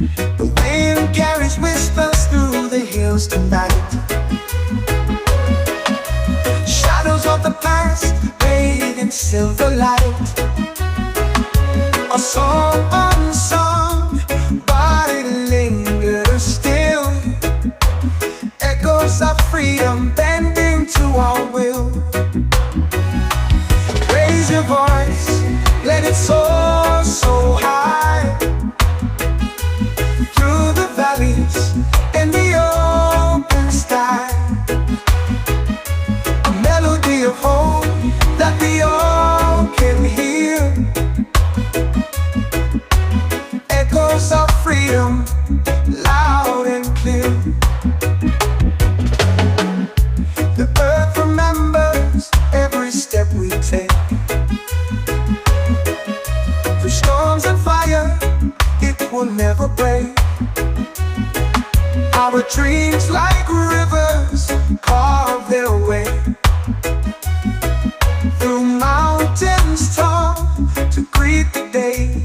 The wind carries whispers through the hills tonight. Shadows of the past bathed in silver light. A song unsung, but it lingers still. Echoes of freedom bending to our will. Raise your voice, let it soar so high. Through the valleys and the open sky. A melody of hope that we all can hear. Echoes of freedom, loud and clear. The earth remembers every step we take. Through storms and fire, it will never break. Our dreams like rivers carve their way. Through mountains tall to greet the day.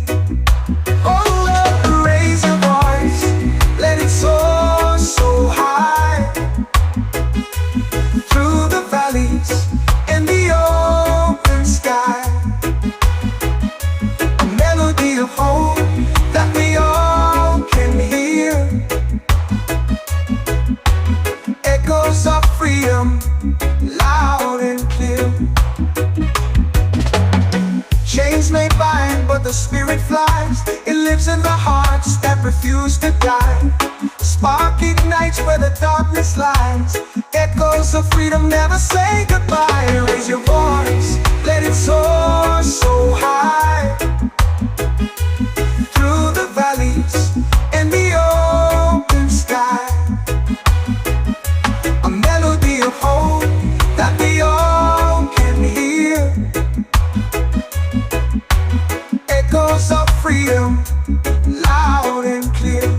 Oh Lord, raise your voice, let it soar so high. Through the valleys and the open sky. A melody of hope that we all can hear. Echoes of freedom, loud and clear. Chains may bind, but the spirit flies. It lives in the hearts that refuse to die. The spark ignites where the darkness lies. Echoes of freedom never say goodbye. Raise your voice, let it soar so high. Through the valleys and the open sky. A melody of hope that we all can hear. Echoes of freedom, loud and clear.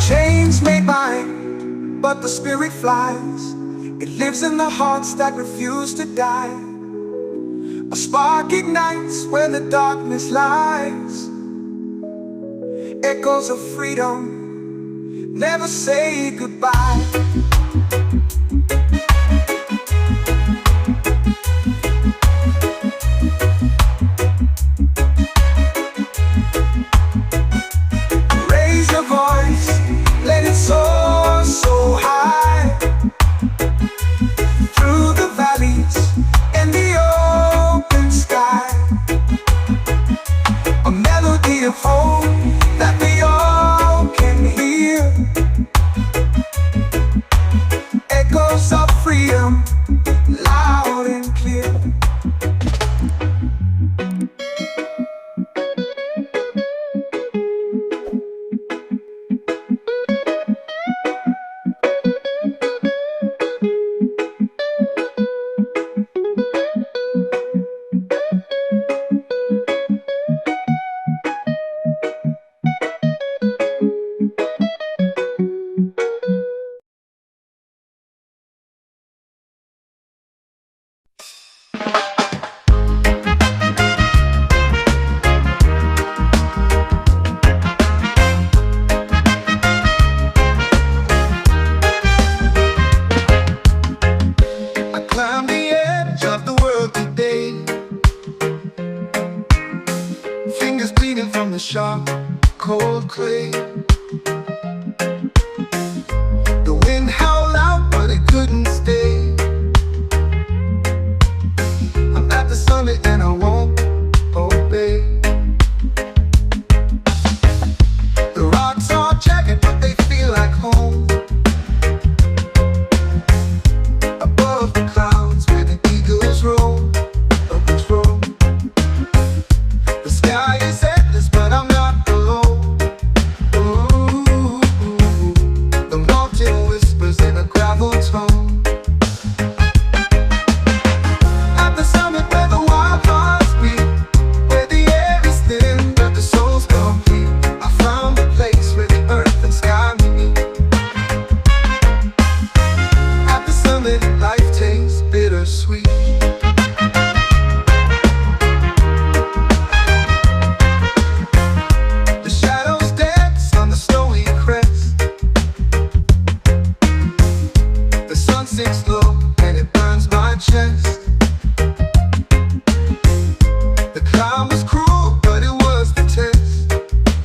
Chains may bind, but the spirit flies. It lives in the hearts that refuse to die. A spark ignites where the darkness lies. Echoes of freedom never say goodbye. Raise your voice, let it soar so high. Through the valleys and the open sky. A melody of hope that we all can hear. sinks low and it burns my chest. The climb was cruel, but it was the test.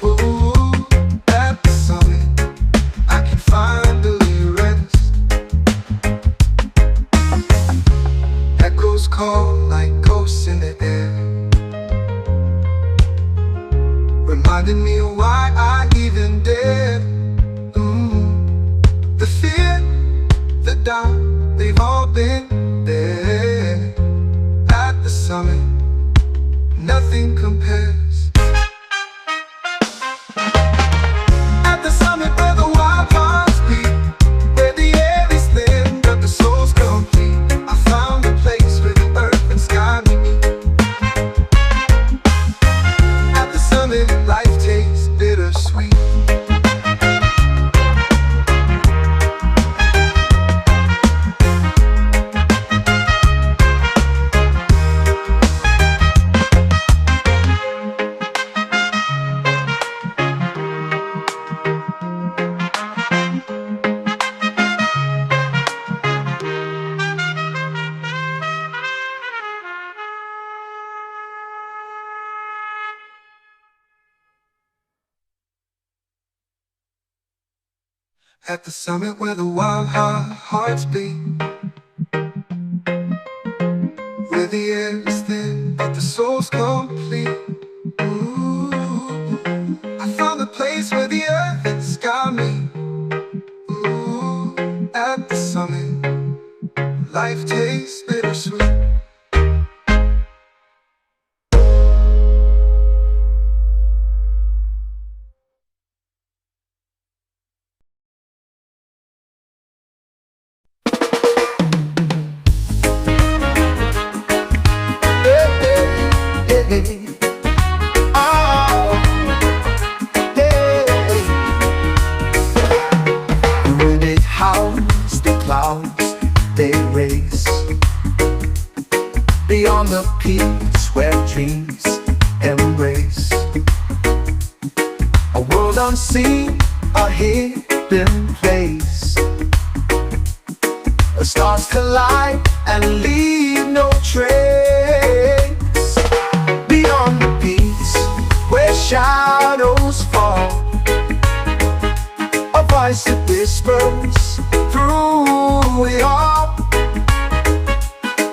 Ooh, at the summit, I can finally rest. Echoes call like ghosts in the air, reminding me of why I even dared. The fear, the doubt, they've all been there. At the summit, nothing compares. At the summit where the wild hearts beat, where the air is thin but the soul's complete, I found a place where the earth and sky meet. At the summit, life tastes bittersweet. At the summit where the wild hearts beat, where the air is thin but the soul's complete. Ooh, I found a place where the earth and sky meet. Ooh, at the summit, life tastes bittersweet. When it howls, the clouds, they race beyond the peaks where dreams embrace. A world unseen, a hidden place. The stars collide and leave no trace. Beyond the peaks where shadows fall, a voice that whispers through it all.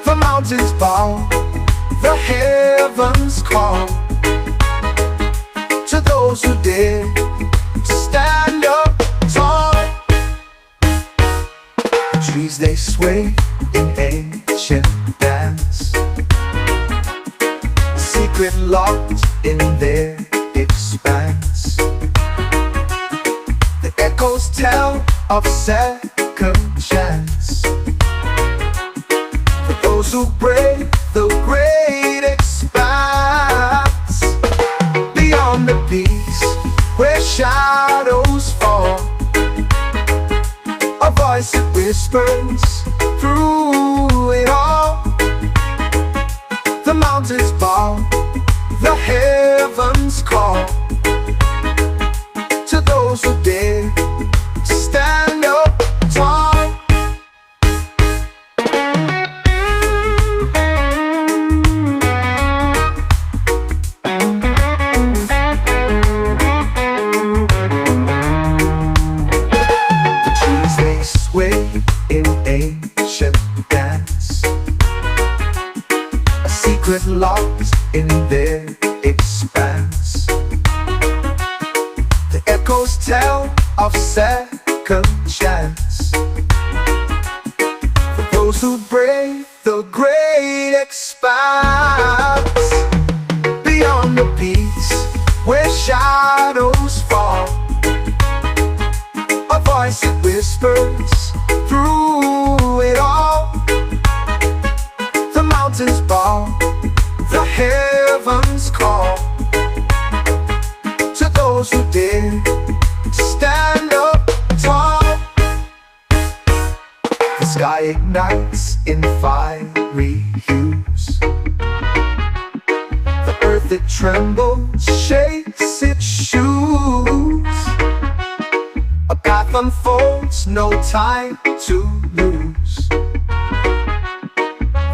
The mountains bow, the heavens call to those who dare to stand up tall. The trees they sway in ancient dance, secret locked in their expanse. The echoes tell of second chance for those who brave the great expanse. Beyond the peaks where shadows fall, a voice that whispers through it all. The mountains bow, the heavens call to those who dare to stand up tall. The trees they sway in ancient dance, a secret locked in their expanse. The echoes tell of second chance for those who brave the great expanse. Beyond the peaks where shadows fall, a voice that whispers through it all. The mountains bow, the heavens call to those who dare to stand up tall. The sky ignites in fiery hues, the earth it trembles, shakes its shoes. A path unfolds, no time to lose.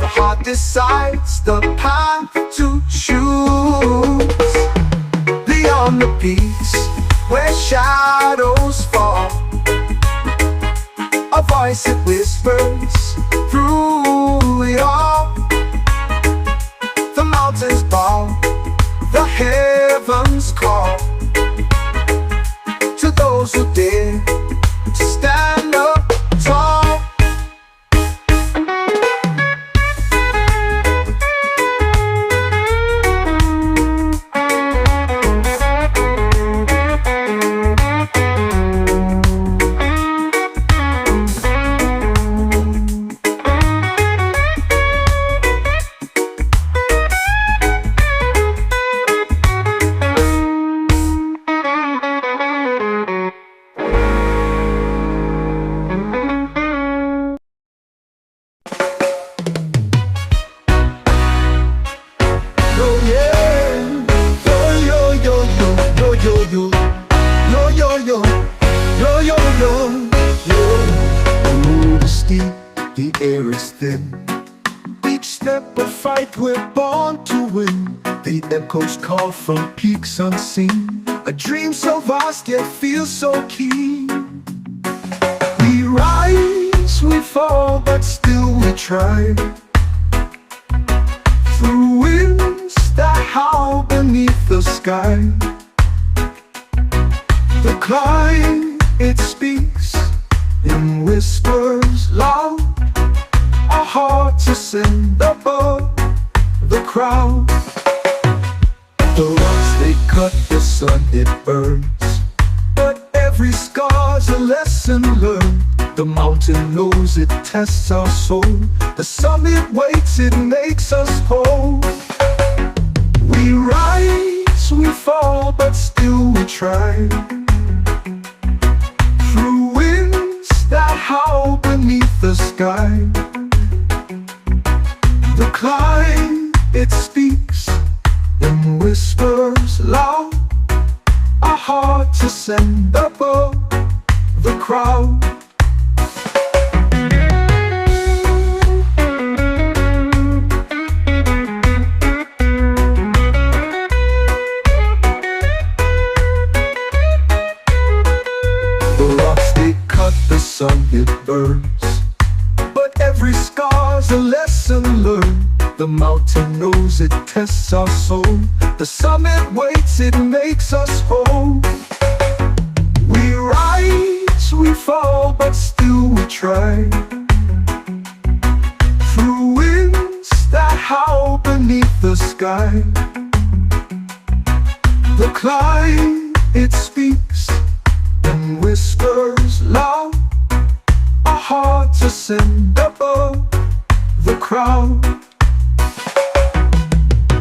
The heart decides the path to choose. Beyond the peaks where shadows fall, a voice it whispers through it all. The mountains bow, the heavens call to those who dare to stand up tall. The air is thin. Each step a fight, we're born to win. The echoes call from peaks unseen. A dream so vast yet feels so keen. We rise, we fall, but still we try. Through winds that howl beneath the sky. The climb, it speaks in whispers loud. Our hearts ascend above the crowd. The rocks they cut, the sun it burns, but every scar's a lesson learned. The mountain knows it tests our soul. The summit waits, it makes us whole. We rise, we fall, but still we try. Through winds that howl beneath the sky. The climb, it speaks in whispers loud. Our hearts ascend above the crowd. The rocks they cut, the sun it burns, but every scar's a lesson learned. The mountain knows it tests our soul. The summit waits, it makes us whole. We rise, we fall, but still we try. Through winds that howl beneath the sky. The climb, it speaks in whispers loud. Our hearts ascend above the crowd.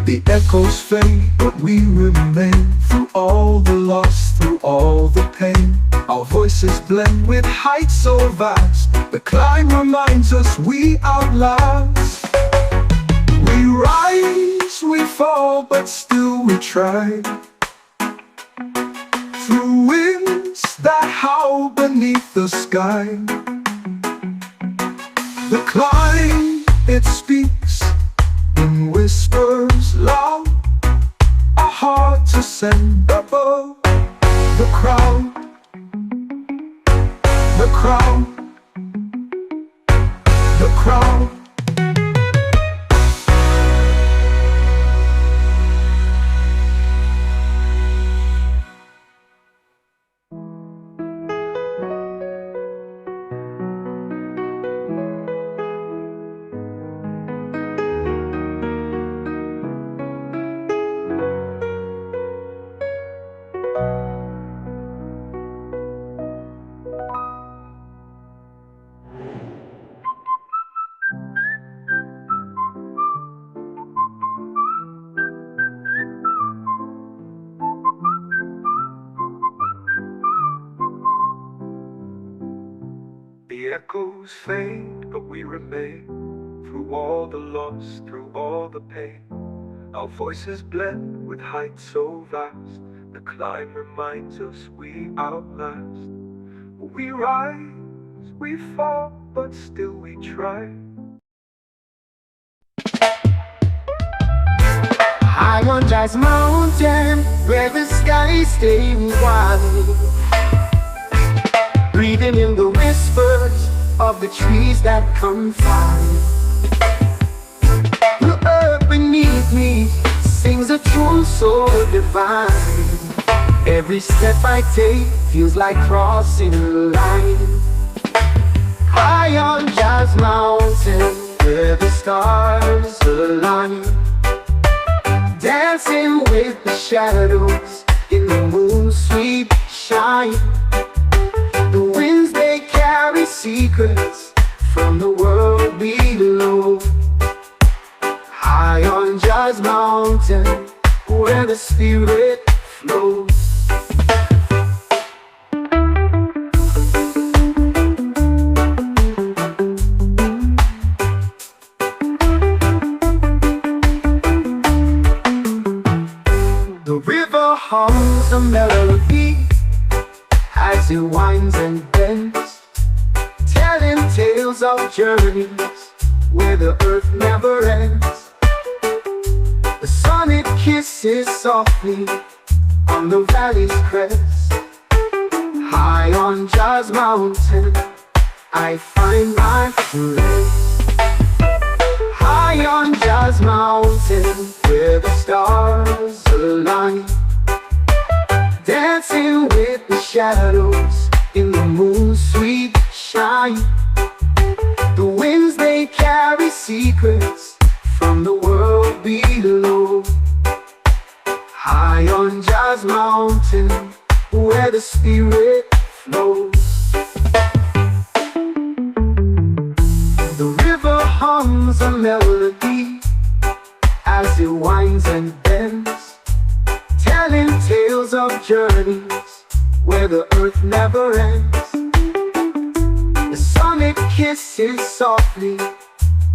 The echoes fade, but we remain. Through all the loss, through all the pain, our voices blend with heights so vast. The climb reminds us we outlast. We rise, we fall, but still we try. Through winds that howl beneath the sky. The climb, it speaks in whispers loud. Our hearts ascend above the crowd. The crowd. The crowd. The echoes fade, but we remain. Through all the loss, through all the pain, our voices blend with heights so vast. The climb reminds us we outlast. We rise, we fall, but still we try. High on Jazz Mountain, where the skies stay wide, breathing in the whispers of the trees that confide. The earth beneath me sings a tune so divine. Every step I take feels like crossing a line. High on Jazz Mountain, where the stars align, dancing with the shadows in the moon's sweet shine. The winds, they carry secrets from the world below. High on Jazz Mountain, where the spirit flows. The river hums a melody as it winds and bends, telling tales of journeys where the earth never ends. The sun, it kisses softly on the valley's crest. High on Jazz Mountain, I find my rest. High on Jazz Mountain, where the stars align, dancing with the shadows in the moon's sweet shine. The winds, they carry secrets from the world below. High on Jazz Mountain, where the spirit flows. The river hums a melody as it winds and bends, telling tales of journeys where the earth never ends. The sun, it kisses softly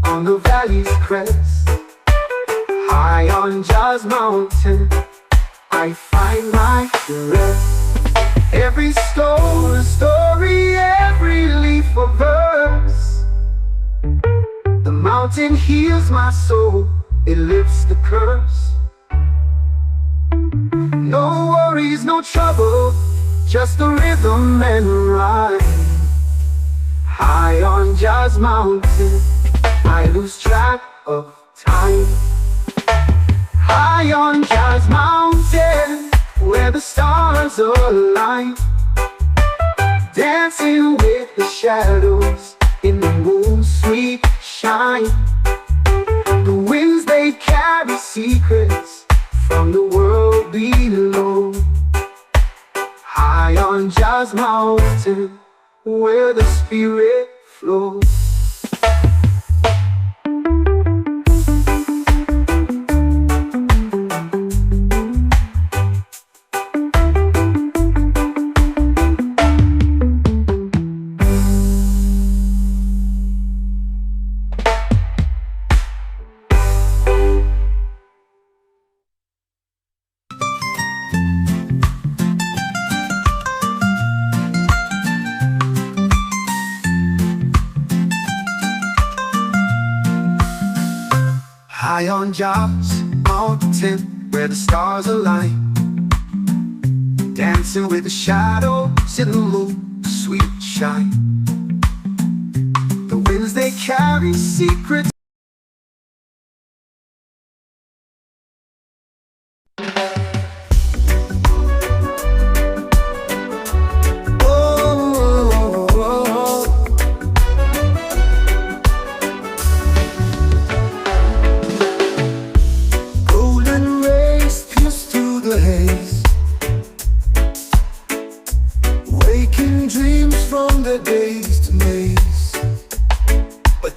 on the valley's crest. High on Jazz Mountain, I find my rest. Every stone a story, every leaf a verse. The mountain heals my soul, it lifts the curse. No worries, no trouble, just the rhythm and rhyme. High on Jazz Mountain, I lose track of time. High on Jazz Mountain, where the stars align, dancing with the shadows in the moon's sweet shine. The winds, they carry secrets from the world below. High on Jazz Mountain, where the spirit flows. High on Jazz Mountain, where the stars align, dancing with the shadows in the moon's sweet shine. The winds, they carry secrets.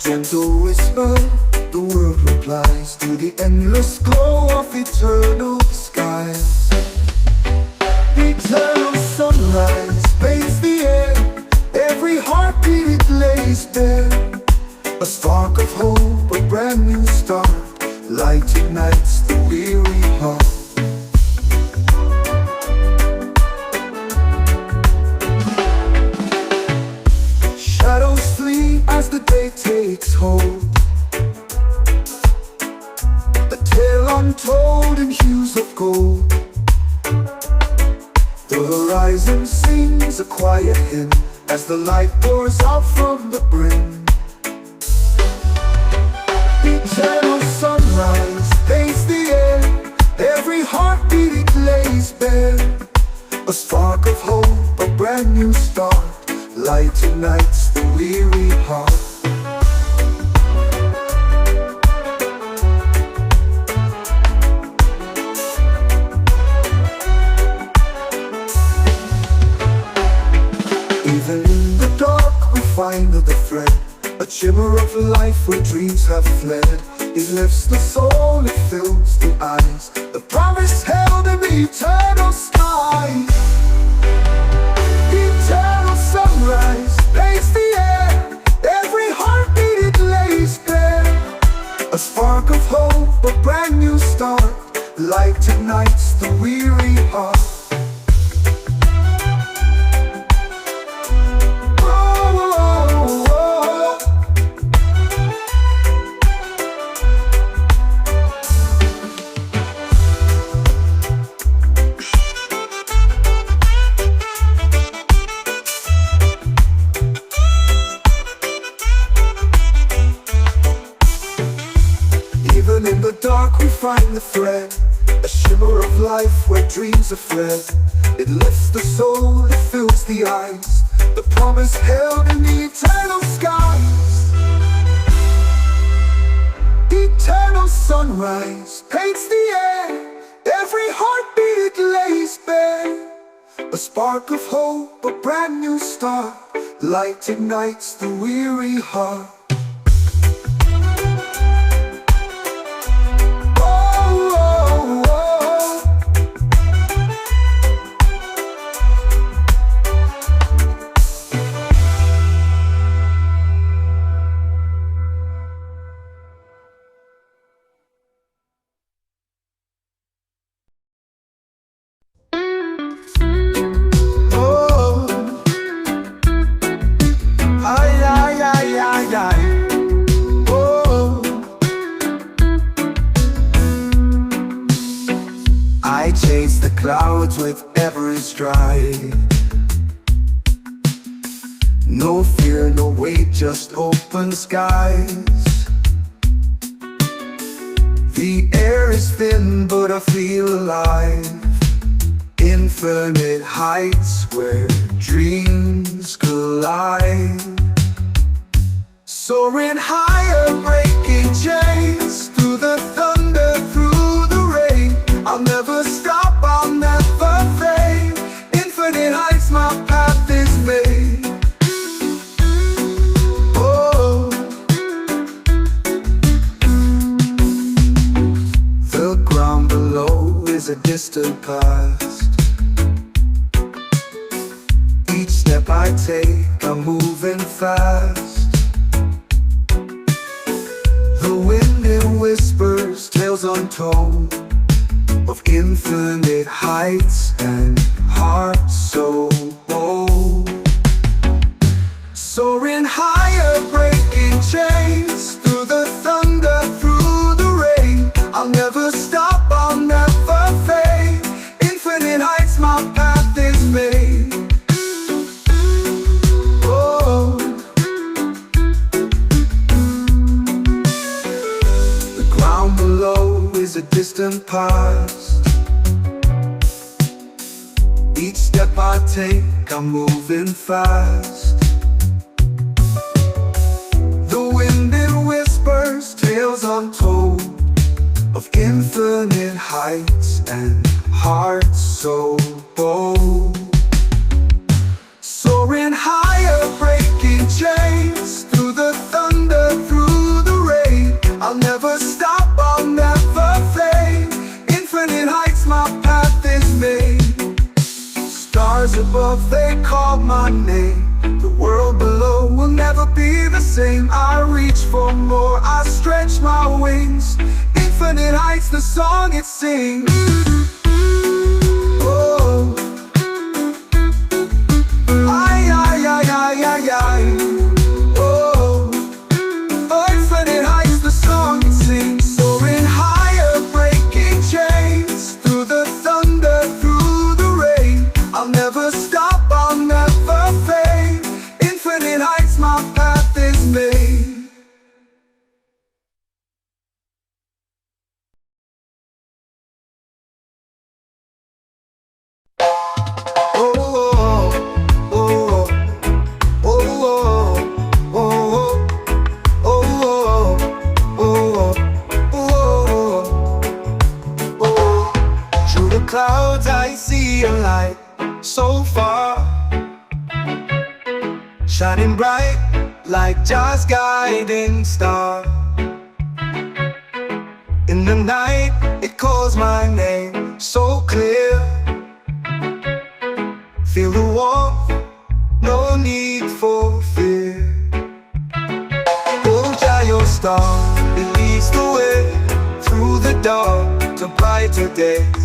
Gentle whisper, the world replies to the endless glow of eternal skies. Eternal sunrise bathes the air, every heartbeat it lays bare. A spark of hope, a brand new start, light ignites the weary heart. the day takes hold, a tale untold in hues of gold. The horizon sings a quiet hymn as the light pours out from the brim. Eternal sunrise paints the air, every heartbeat it lays bare. A spark of hope, a brand new start, light ignites the weary heart. Even in the dark we find the thread, a shimmer of life where dreams have fled. It lifts the soul, it fills the eyes, the promise held in the eternal sky. Eternal sunrise paints the air, every heartbeat it lays bare. A spark of hope, a brand new start, light ignites the weary heart. Even in the dark we find the thread, a shimmer of life where dreams are fled. It lifts the soul, it fills the eyes, the promise held in the eternal skies. Eternal sunrise paints the air, every heartbeat it lays bare. A spark of hope, a brand new start, light ignites the weary heart. I chase the clouds with every stride. No fear, no weight, just open skies. The air is thin, but I feel alive. Infinite heights where dreams collide. Soaring higher, breaking chains, through the thunder, through the rain. I'll never stop, I'll never fade. Infinite heights, my path is made. Oh, the ground below is a distant past. Each step I take, I'm moving fast. The wind it whispers tales untold of infinite heights and hearts so bold. Soaring higher, breaking chains, through the thunder, through the rain. I'll never stop, I'll never fade. Infinite heights, my path is made. Oh, the ground below is a distant past. Each step I take, I'm moving fast. The wind it whispers tales untold of infinite heights and hearts so bold. Soaring higher, breaking chains, through the thunder, through the rain. I'll never stop, I'll never fade. Infinite heights, my path is made. Stars above, they call my name. The world below will never be the same. I reach for more, I stretch my wings. Infinite heights, the song it sings. Oh, ay, ay, ay, ay, ay, ay. Oh, babe. Clouds, I see a light so far, shining bright like Jah's guiding star. In the night, it calls my name so clear. Feel the warmth, no need for fear. Oh, Jah, your star, it leads the way through the dark to brighter days.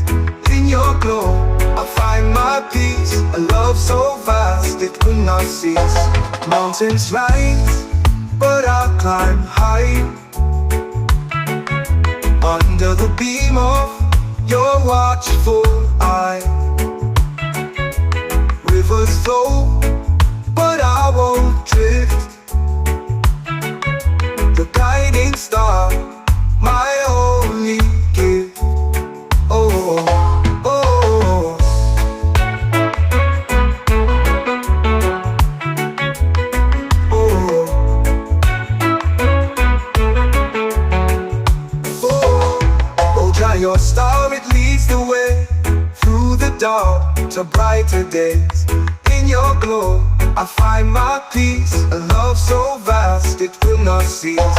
In your glow, I find my peace. A love so vast it could not cease. Mountains rise, but I'll climb high. Under the beam of your watchful eye. Rivers flow, but I won't drift. The guiding star, my only gift. Oh. Your star, it leads the way through the dark to brighter days. In your glow, I find my peace. A love so vast it will not cease.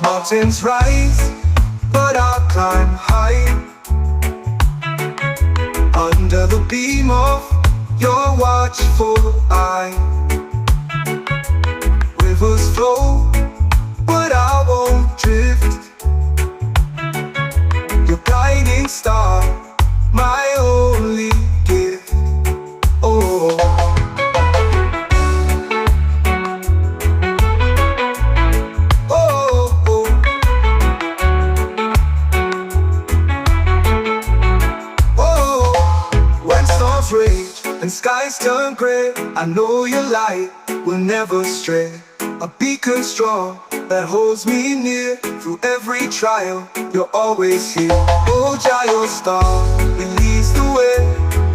Mountains rise, but I'll climb high. Under the beam of your watchful eye. Rivers flow, but I won't drift. Your guiding star, my only gift. Oh. Oh, oh. Oh. When storms rage and skies turn gray, I know your light will never stray. A beacon strong that holds me near. Through every trial, you're always here. Oh, Jah, your star, it leads the way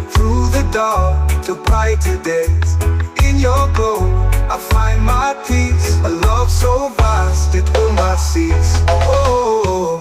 through the dark to brighter days. In your glow, I find my peace. A love so vast, it will not cease. Oh,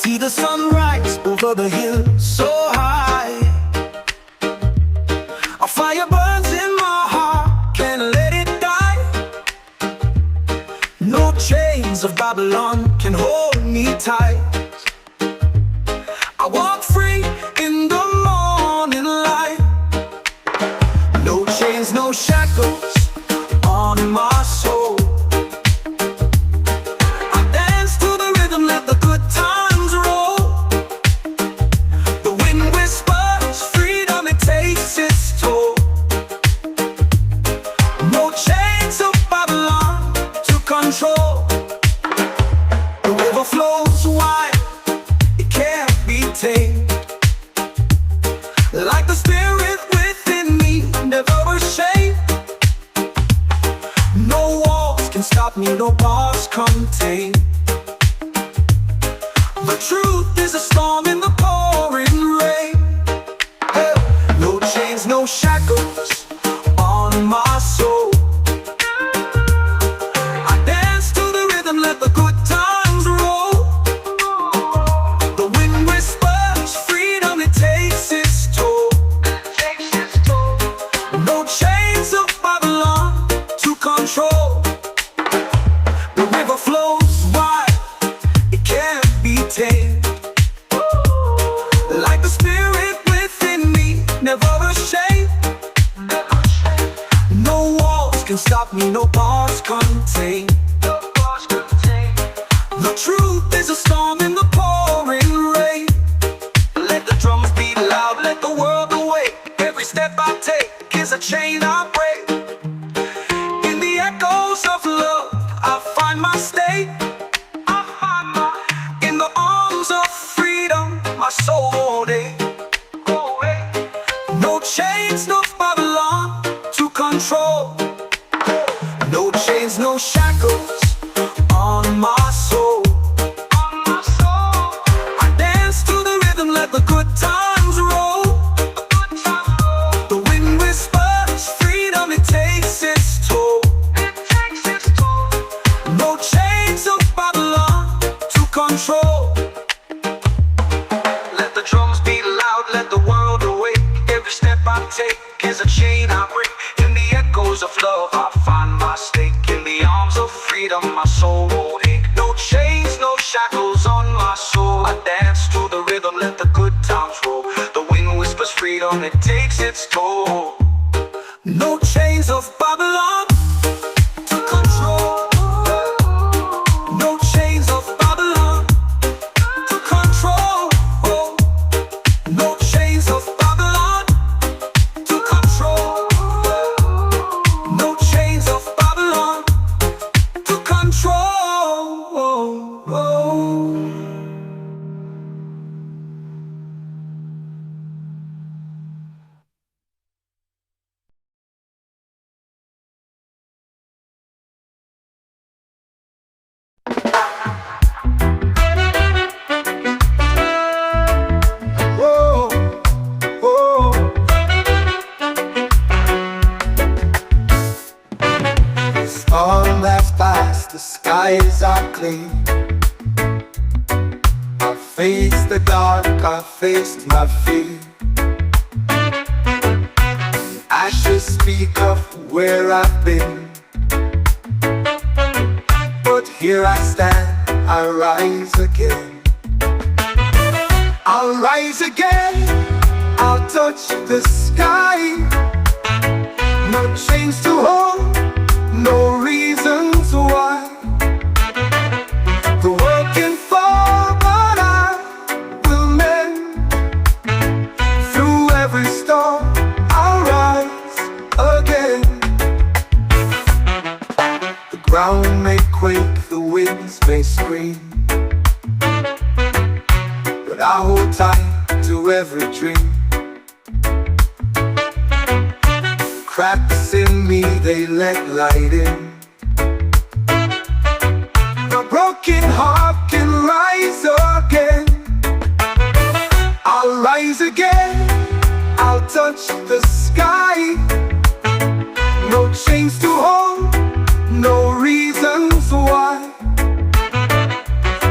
see the sunrise over the hill so high. A fire burns in my heart, can't let it die. No chains of Babylon can hold me tight. I walk free in the morning light. No chains, no shackles on my soul. I dance to the rhythm, let the good times roll. The wind whispers freedom, it takes its toll. No chains of Babylon to control. The river flows wide, it can't be tamed. Like the spirit within me, never ashamed. No walls can stop me, no bars contain. The truth is a storm in the pouring rain. Hey. No chains, no shackles on my soul. I dance to the rhythm, let the good times roll. can stop me, no bars contain. The truth is a storm in the pouring rain. Let the drums beat loud, let the world awake. Every step I take is a chain I break. In the echoes of love, I find my state. In the arms of freedom, my soul won't ache. No chains, no Babylon to control. No chains, no shackles on my soul. I dance to the rhythm, let the good times roll. The wind whispers freedom, it takes its toll. No chains of Babylon to control. Let the drums beat loud, let the world awake. Every step I take is a chain I break. In the echoes of love, I find my stake. In the arms of freedom, my soul won't ache. No chains, no shackles on my soul. I dance to the rhythm, let the good times roll. The wind whispers freedom, it takes its toll. No chains of Babylon to control. No chains of Babylon to control. No chains of Babylon to control. No chains of Babylon to control. Whoa, whoa. Storm that's past, the skies are clean. I faced the dark, I faced my fear. Ashes speak of where I've been, but here I stand, I rise again. I'll rise again, I'll touch the sky. No chains to hold, no reasons why. The world can fall, but I will mend. Through every storm, I'll rise again. The ground may quake, the winds may scream, but I hold tight to every dream. Cracks in me, they let light in. A broken heart can rise again. I'll rise again, I'll touch the sky. No chains to hold, no reasons why.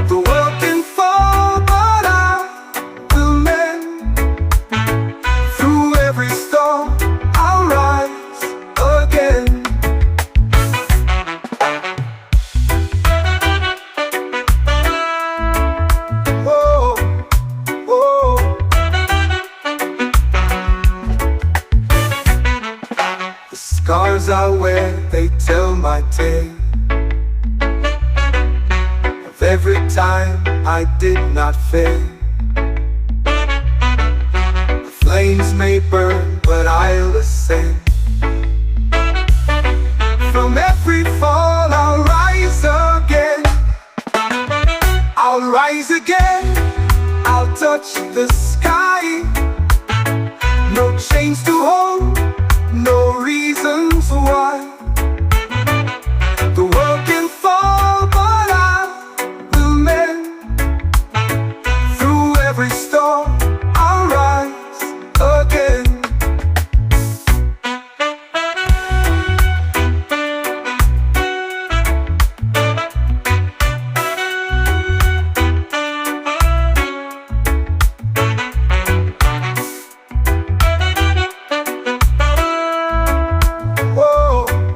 The world can fall, but I will mend. Through every storm, I'll rise again. Whoa, whoa. The scars I wear, they tell my tale of every time I did not fail. The flames may burn, but I'll ascend. From every fall, I'll rise again. I'll rise again, I'll touch the sky. No chains to hold, no reasons why. The world can fall, but I will mend. Through every storm, I'll rise again. Whoa.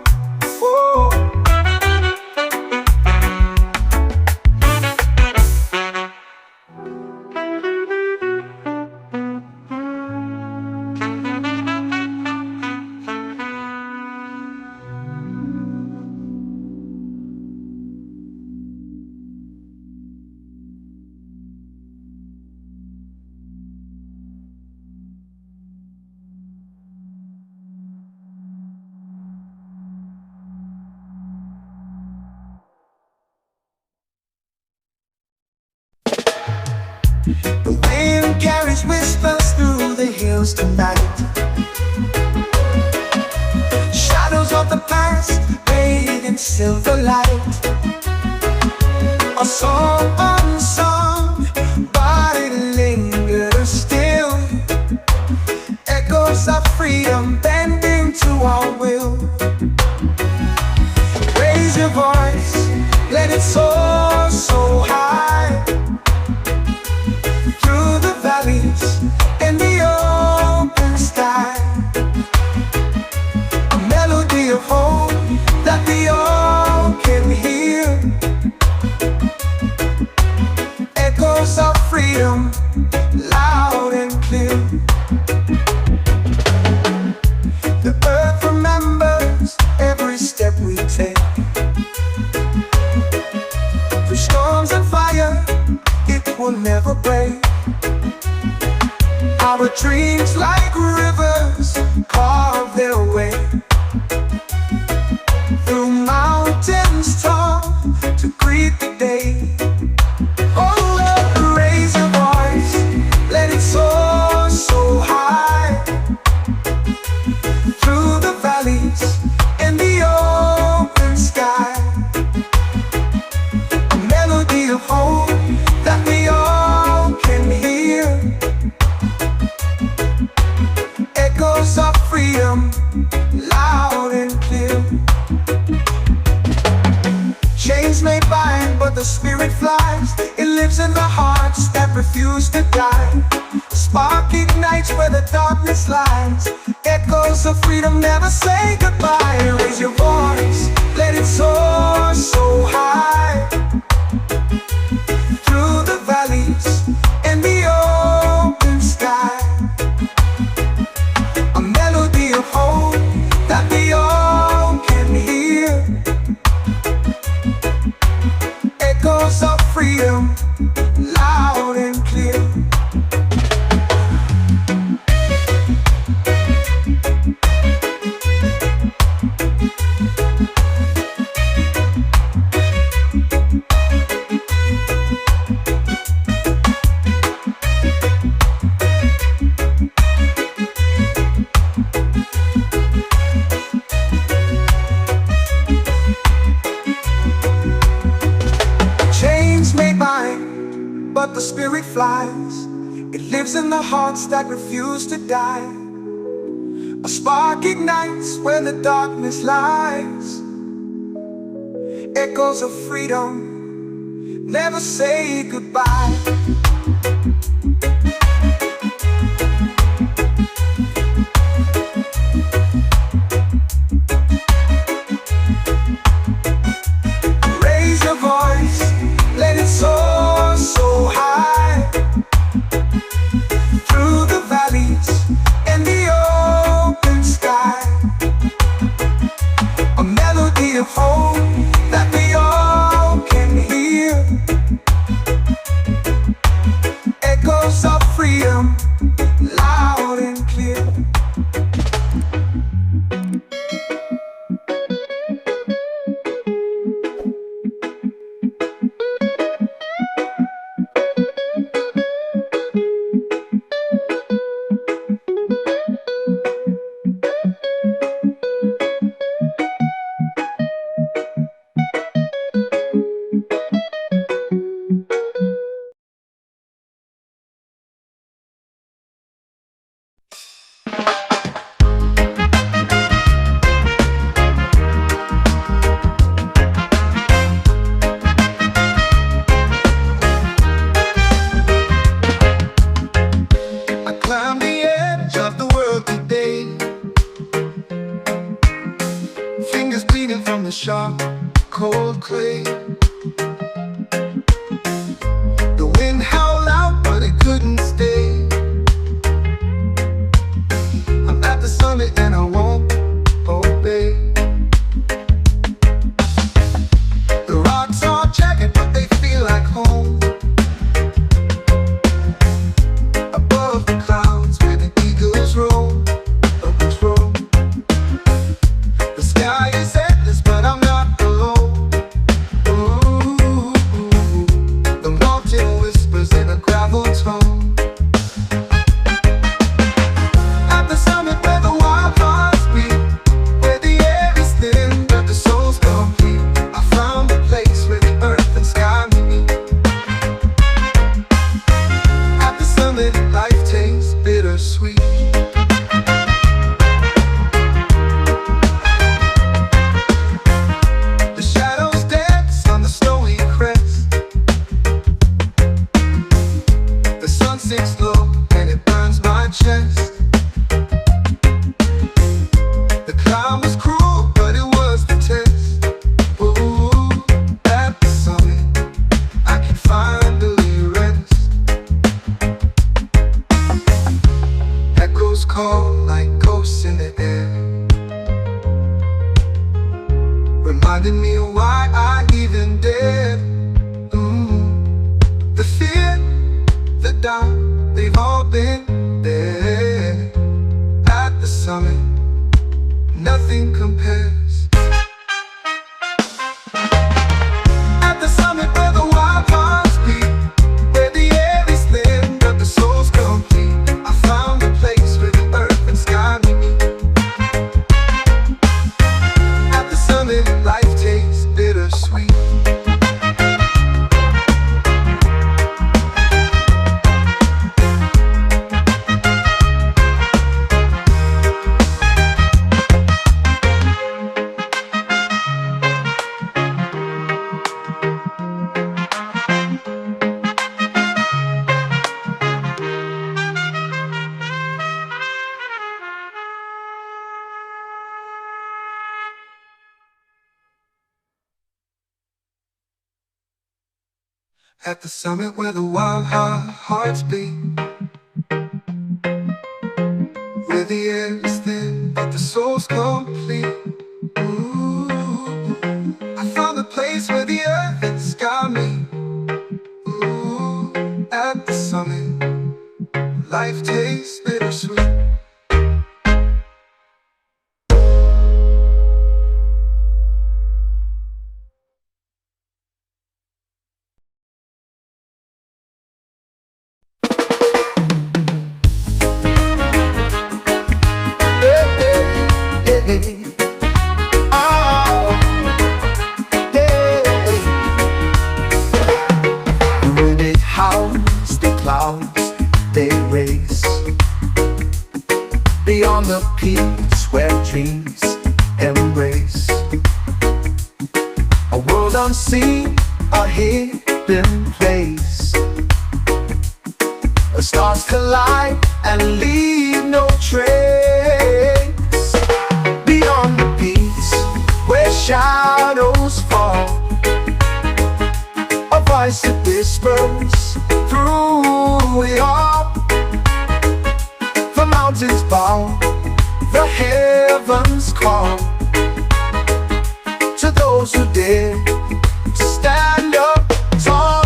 The wind carries whispers through the hills tonight. Shadows of the past bathed in silver light. A song unsung, but it lingers still. Echoes of freedom bending to our will. Raise your voice, let it soar so high. Through the valleys and the open sky. A melody of hope that we all can hear. Echoes of freedom, loud and clear. The earth remembers every step we take. Through storms and fire, it will never break. Our dreams like rivers carve their way. Through mountains tall to greet the day. Oh Lord, raise your voice, let it soar so high. Through the valleys and the open sky. A melody of hope that we all can hear. Echoes of freedom, loud and clear. Chains may bind, but the spirit flies. It lives in the hearts that refuse to die. Spark ignites where the darkness lies. Echoes of freedom never say goodbye. Raise your voice, let it soar so high. Through the valleys and the open sky. A melody of hope that we all can hear. Echoes of freedom, loud and clear. Chains may bind, but the spirit flies. It lives in the hearts that refuse to die. A spark ignites where the darkness lies. Echoes of freedom never say goodbye. Raise your voice, let it soar so high. Through the valleys and the open sky. A melody of hope that we all can hear. whispers in a gravel tone. At the summit where the wild hearts beat, where the air is thin but the soul's complete, I found a place where the earth and sky meet. At the summit, life tastes bittersweet. The shadows dance on the snowy crest. The sun sinks low and it burns my chest. The climb was cruel, but it was the test. Ooh, at the summit, I can finally rest. Echoes call like ghosts in the air, reminding me of why I even dared. The fear, the doubt, they've all been there. At the summit, nothing compares. At the summit where the wild hearts beat, where the air is thin but the soul's complete, I found a place where the earth and sky meet. At the summit, life tastes bittersweet. At the summit where the wild hearts beat, where the air is thin but the soul's complete. Ooh, I found a place where the earth and sky meet. Ooh, at the summit, life tastes bittersweet. Beyond the peaks where dreams embrace a world unseen, a hidden place. The stars collide and leave no trace. Beyond the peaks where shadows fall, a voice that whispers through it all. The mountains bow, the heavens call to those who dare to stand up tall.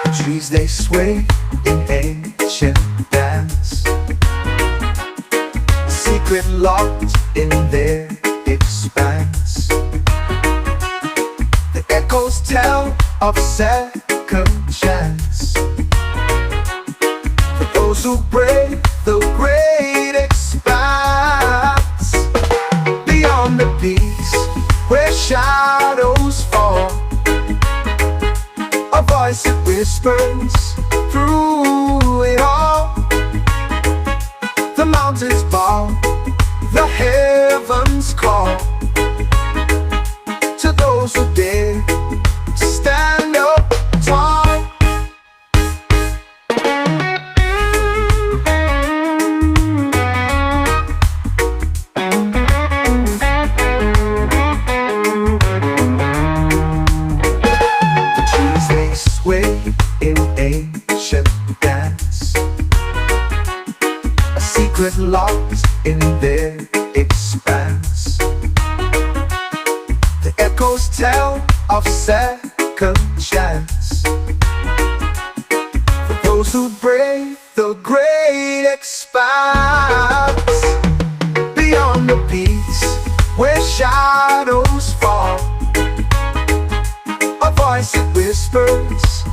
The trees they sway in ancient dance, a secret locked in their expanse. The echoes tell of second chance, those who brave the great expanse. Beyond the peaks where shadows fall, a voice that whispers through it all. The mountains bow, the heavens call to those who dare to stand up tall. In ancient dance, a secret locked in their expanse. The echoes tell of second chance, for those who brave the great expanse. Beyond the peaks where shadows fall, a voice that whispers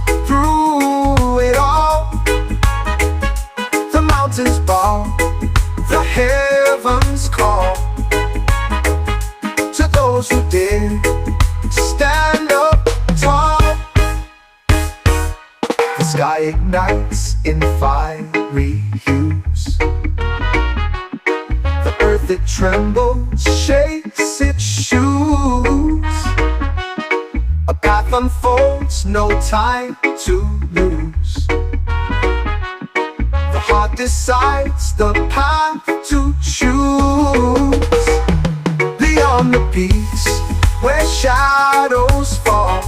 The sky ignites in fiery hues. The earth it trembles, shakes its shoes. A path unfolds, no time to lose. The heart decides the path to choose. Beyond the peaks where shadows fall,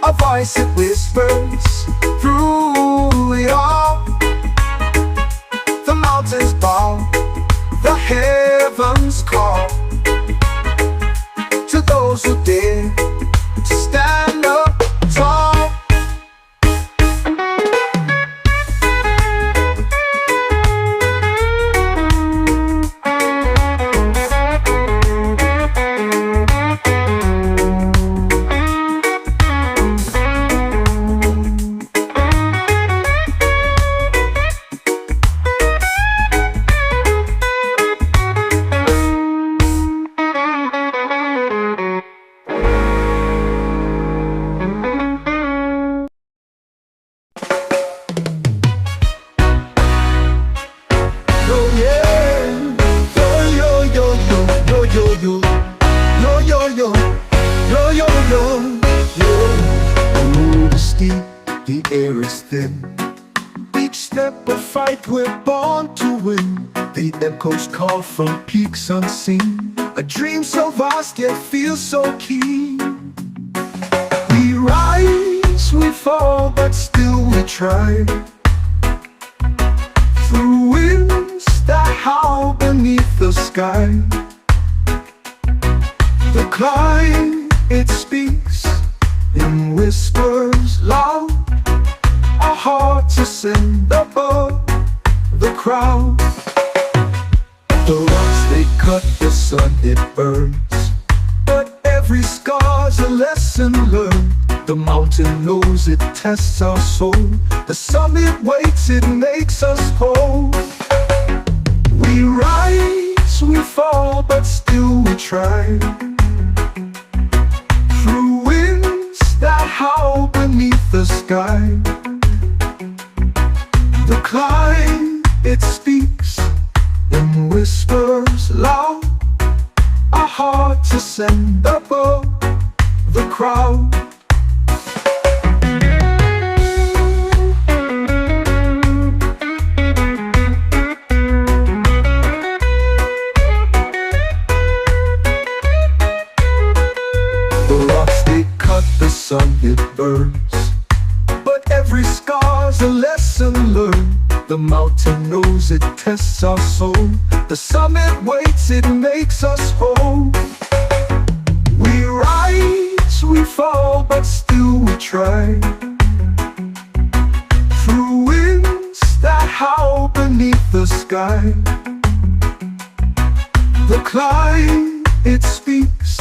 a voice it whispers through it all. The mountains bow, the heavens call to those who dare to stand up tall. The air is thin. Each step a fight, we're born to win. The echoes call from peaks unseen. A dream so vast yet feels so keen. We rise, we fall, but still we try. Through winds that howl beneath the sky. The climb, it speaks in whispers loud. Our hearts ascend above the crowd. The rocks they cut, the sun it burns, but every scar's a lesson learned. The mountain knows it tests our soul. The summit waits, it makes us whole. We rise, we fall, but still we try. Through winds that howl beneath the sky. The climb, it speaks in whispers loud. Our hearts ascend above the crowd. The rocks they cut, the sun it burns, but every scar's a lesson learned. The mountain knows it tests our soul. The summit waits, it makes us whole. We rise, we fall, but still we try. Through winds that howl beneath the sky. The climb, it speaks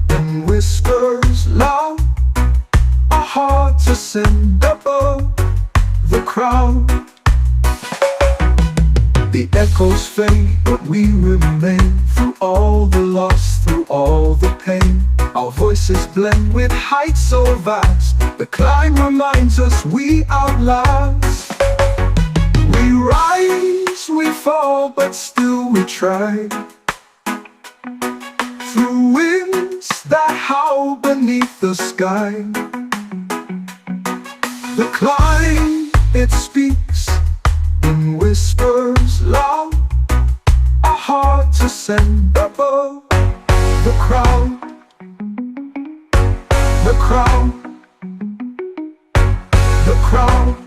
in whispers loud. Our hearts ascend above the crowd. The echoes fade, but we remain. Through all the loss, through all the pain, our voices blend with heights so vast. The climb reminds us we outlast. We rise, we fall, but still we try. Through winds that howl beneath the sky. The climb, it speaks in whispers loud. Our hearts ascend above the crowd. The crowd. The crowd.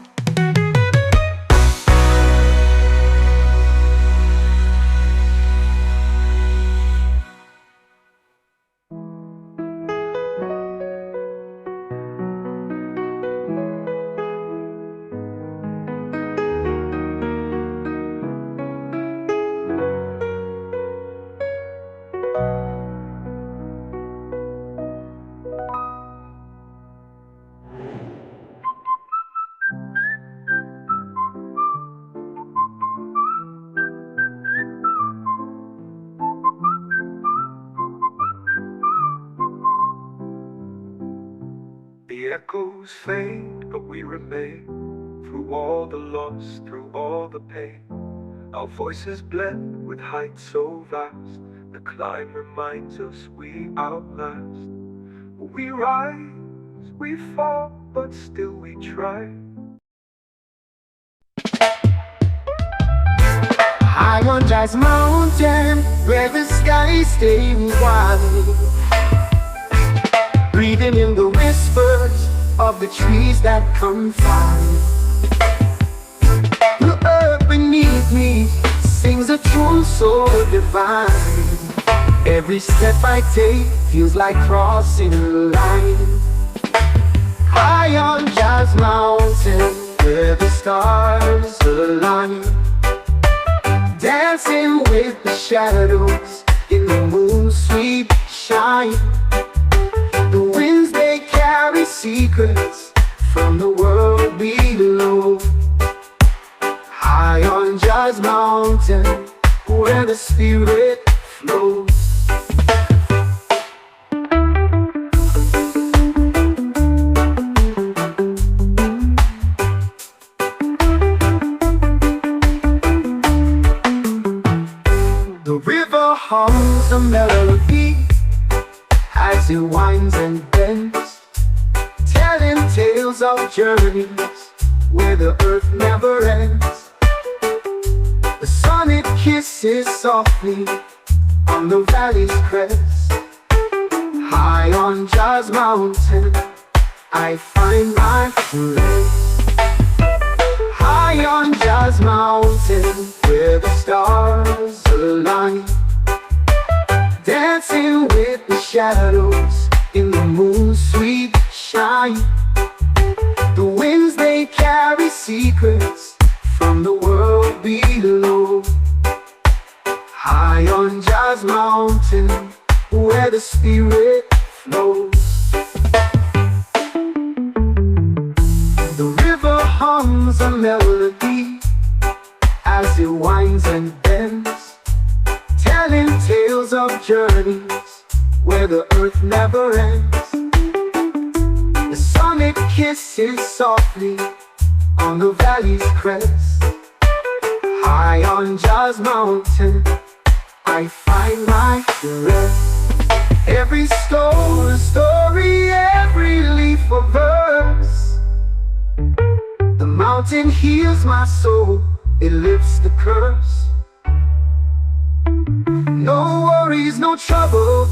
echoes fade, but we remain. Through all the loss, through all the pain, our voices blend with heights so vast. The climb reminds us we outlast. We rise, we fall, but still we try. High on Jazz Mountain, where the skies stay wide, breathing in the whispers of the trees that confide. The earth beneath me sings a tune so divine. Every step I take feels like crossing a line. High on Jazz Mountain, where the stars align, dancing with the shadows in the moon's sweet shine. The winds, they carry secrets from the world below. High on Jazz Mountain, where the spirit flows. The river hums a melody as it winds and bends, telling tales of journeys where the earth never ends. The sun, it kisses softly on the valley's crest. High on Jazz Mountain, I find my place. High on Jazz Mountain, where the stars align, dancing with the shadows in the moon's sweet shine. The winds, they carry secrets from the world below. High on Jazz Mountain, where the spirit flows. The river hums a melody as it winds and bends, telling tales of journeys where the earth never ends. The sun, it kisses softly on the valley's crest. High on Jazz Mountain, I find my rest. Every stone a story, every leaf a verse. The mountain heals my soul, it lifts the curse. No worries, no trouble,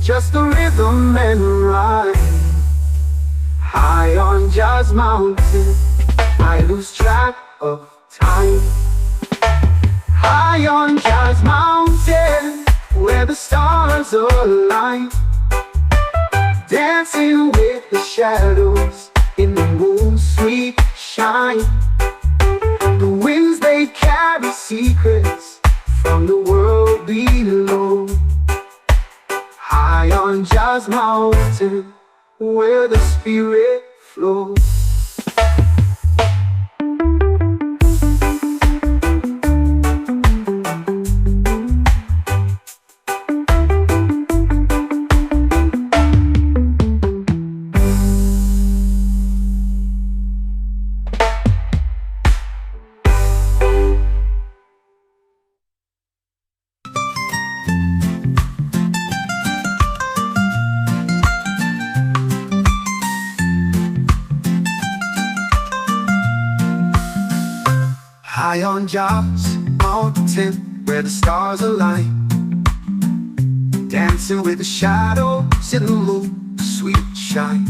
just the rhythm and rhyme. High on Jazz Mountain, I lose track of time. High on Jazz Mountain, where the stars align, dancing with the shadows in the moon's sweet shine. The winds, they carry secrets from the world below. High on Jazz Mountain, where the spirit flows. High on Jazz Mountain, where the stars align, dancing with the shadows in the moon's sweet shine.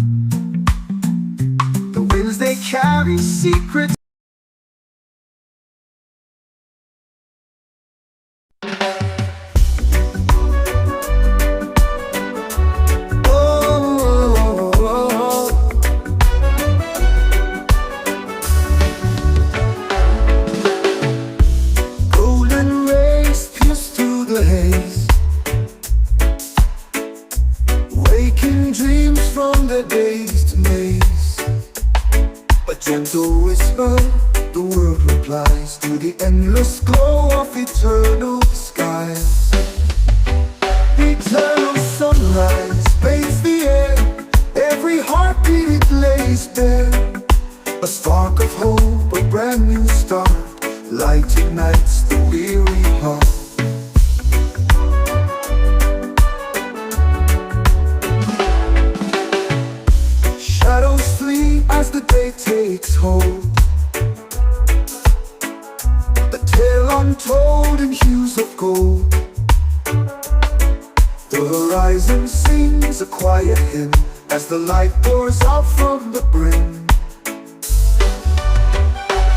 The winds, they carry secrets. Gentle whisper, the world replies to the endless glow of eternal skies. Eternal sunrise bathes the air, every heartbeat it lays A spark of hope, a brand new start. Light ignites the weary heart. Shadows flee as the day takes hold. The tale untold in hues of gold. The horizon sings a quiet hymn as the light pours out from the brim.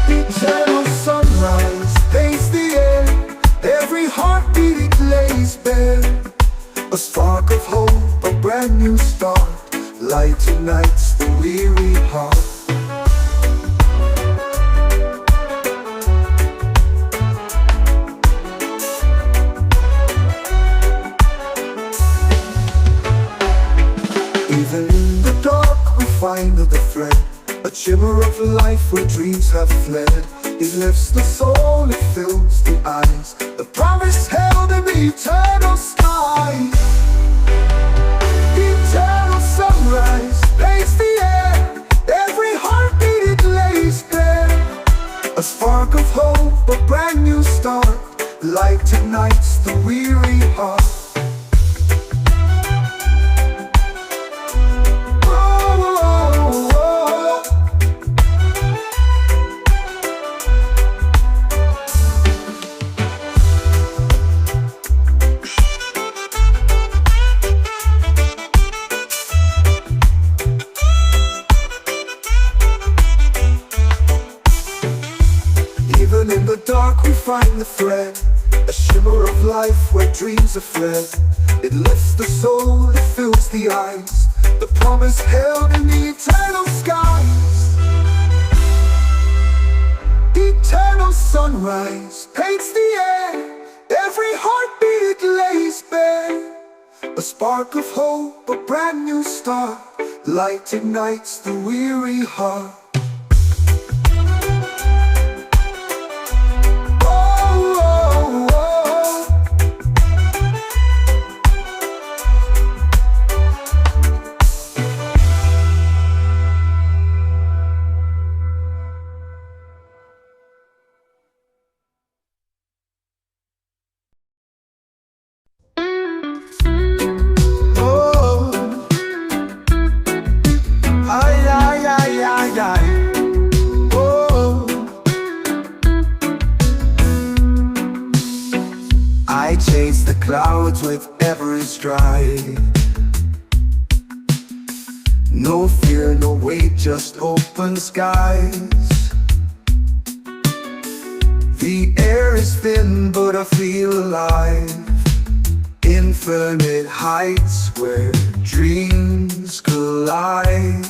Eternal sunrise paints the air. Every heartbeat it lays bare. A spark of hope, a brand new start. Light ignites the weary heart. Even in the dark we find the thread. A shimmer of life where dreams have fled. It lifts the soul, it fills the eyes. The promise held in the eternal sky. Eternal sunrise paints the air. Every heartbeat it lays bare. A spark of hope, a brand new start. Light ignites the weary heart. Even in the dark we find the thread. A shimmer of life where dreams are fled. It lifts the soul, it fills the eyes. The promise held in the eternal skies. Eternal sunrise paints the air. Every heartbeat it lays bare. A spark of hope, a brand new start. Light ignites the weary heart. I chase the clouds with every stride. No fear, no weight, just open skies. The air is thin, but I feel alive. Infinite heights where dreams collide.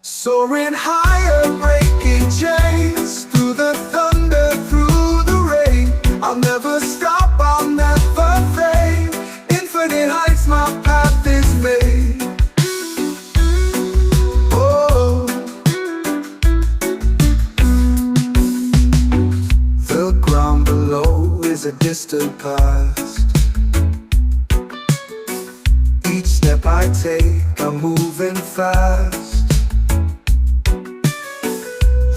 Soaring higher, breaking chains. Through the thunder, through the rain. I'll never stop, I'll never fade. Infinite heights, my path is made. Oh, the ground below is a distant past. Each step I take, I'm moving fast.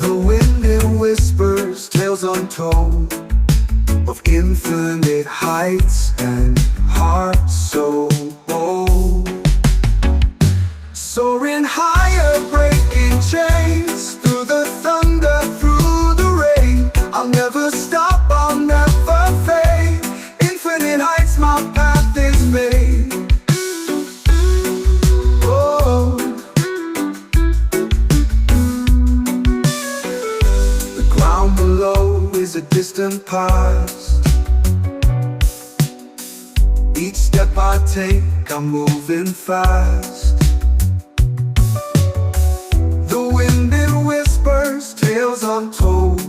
The wind it whispers, tales untold, of infinite heights and hearts so bold. Soaring higher, breaking chains. Through the thunder, through the rain. I'll never stop, I'll never fade. Infinite heights, my path is made. Oh, the ground below is a distant past. Each step I take, I'm moving fast. The wind it whispers, tales untold,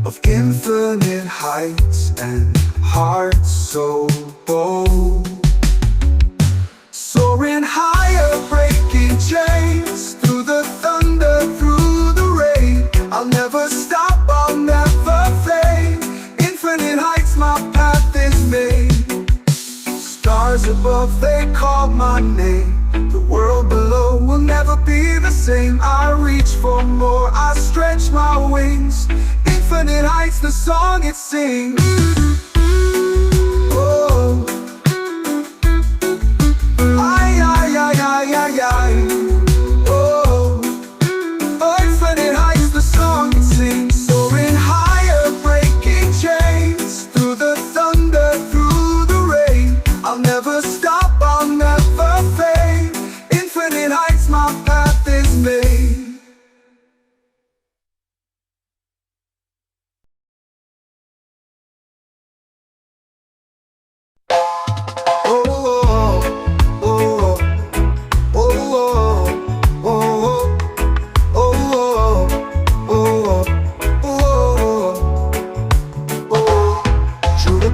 of infinite heights and hearts so bold. Soaring higher, breaking chains. Through the thunder, through the rain. I'll never stop, I'll never fade. Infinite heights, my path is made. Stars above, they call my name. The world below will never be the same. I reach for more, I stretch my wings. Infinite heights, the song it sings. Oh, ay, ay, ay, ay, ay, ay. Oh, infinite heights, the song it sings. Soaring higher, breaking chains. Through the thunder, through the rain, I'll never stop, I'll never fade. Infinite heights, my path is made.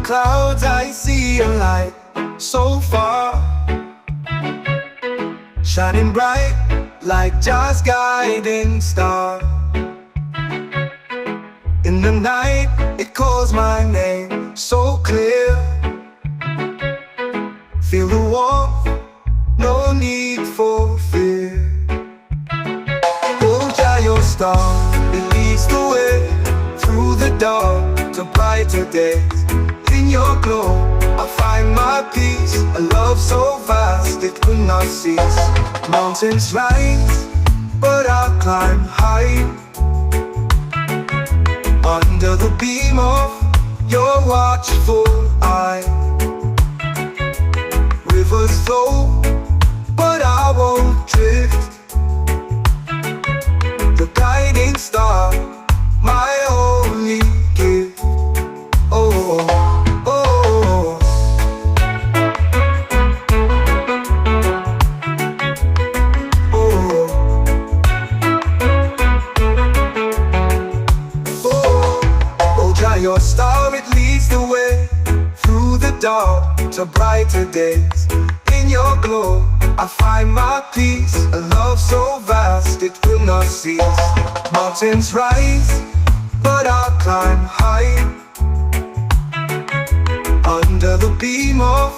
Clouds, I see a light so far, shining bright like Jah's guiding star. In the night, it calls my name so clear. Feel the warmth, no need for fear. Oh, Jah, your star, it leads the way through the dark to brighter days. In your glow, I find my peace. A love so vast it could not cease. Mountains rise, but I'll climb high. Under the beam of your watchful eye. Rivers flow, but I won't drift. The guiding star, my only gift. Oh, your star, it leads the way through the dark to brighter days. In your glow, I find my peace. A love so vast it will not cease. Mountains rise, but I'll climb high. Under the beam of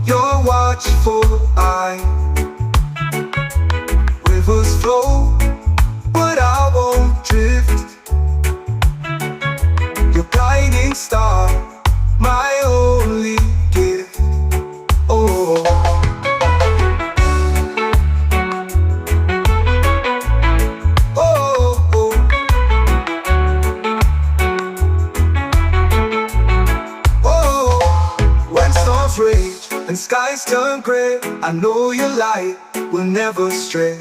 your watchful eye. Rivers flow, but I won't drift. Your guiding star, my only gift. Oh, oh, oh. Oh, when storms rage and skies turn gray, I know your light will never stray.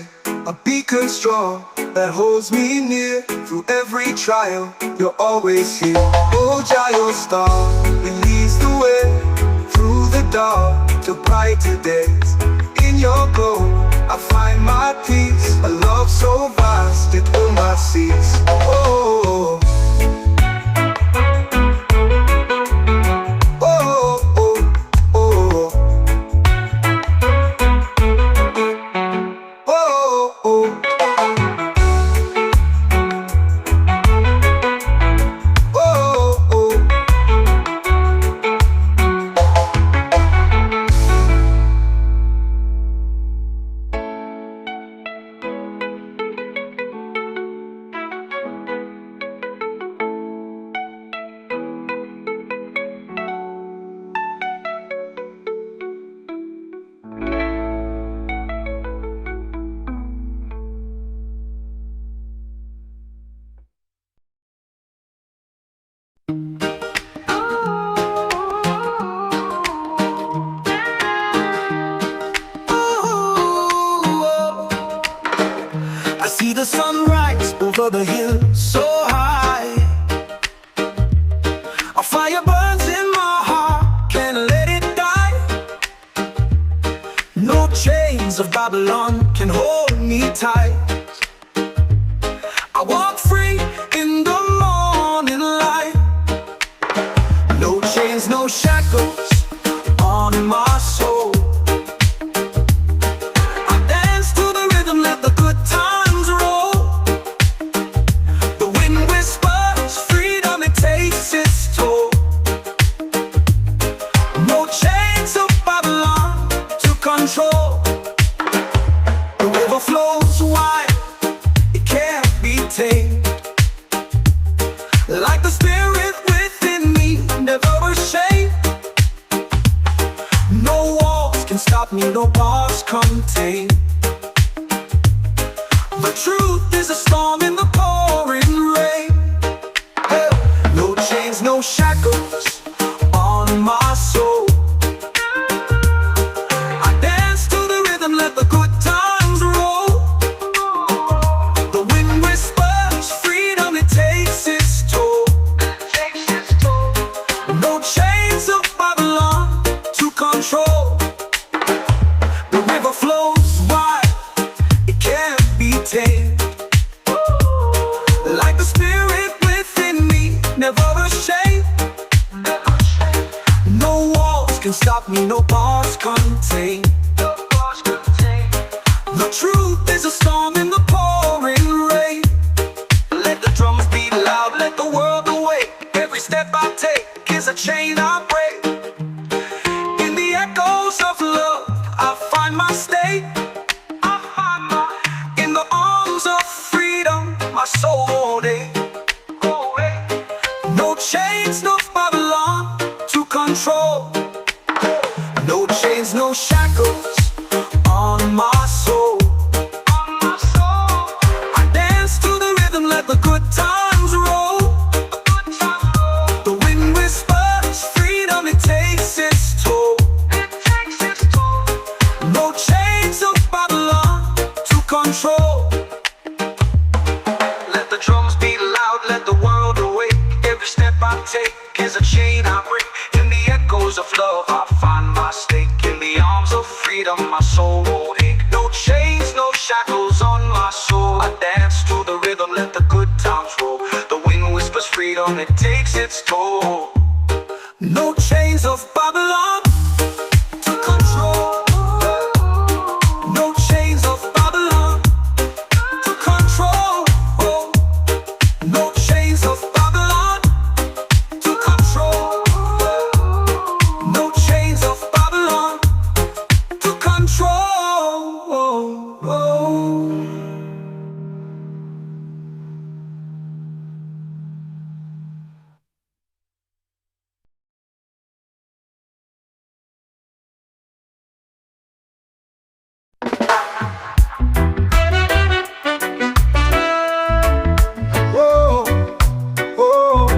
A beacon strong that holds me near. Through every trial, you're always here. Oh, Jah, your star, it leads the way through the dark to brighter days. In your glow, I find my peace. A love so vast, it will not cease. Oh, I see the sunrise over the hill so high. A fire burns in my heart, can't let it die. No chains of Babylon can hold me tight. I walk free in the morning light. No chains, no shackles on my soul. I dance to the rhythm, let the good times roll. The wind whispers freedom, it takes its toll. No chains of Babylon to control. The river flows wide. me, no bars contain. The truth is a storm in the pouring rain. Hey, no chains, no shackles on my soul. I dance to the rhythm, let the good times roll. The wind whispers freedom, it takes its toll. No chains of Babylon to control. The river flows wide, it can't be tamed. Like the spirit within me, never ashamed. No walls can stop me, no bars contain. The truth is a storm in the pouring rain. Let the drums beat loud, let the world awake. Every step I take is a chain I break. In the echoes of love, I find my state. In the arms of freedom, my soul won't ache. No chains, no Babylon to control. No chains, no shackles on my soul. I dance to the rhythm, let the good times roll. The wind whispers freedom, it takes its toll. No chains of Babylon to control. Let the drums beat loud, let the world awake. Every step I take is a chain I break. In the echoes of love, I find my stake. In the arms of freedom, my soul won't ache. No chains, no shackles on my soul. I dance to the rhythm, let the good times roll. The wind whispers freedom, it takes its toll. No chains of Babylon to control. No chains of Babylon to control. No chains of Babylon to control. No chains of Babylon to control. Whoa, whoa.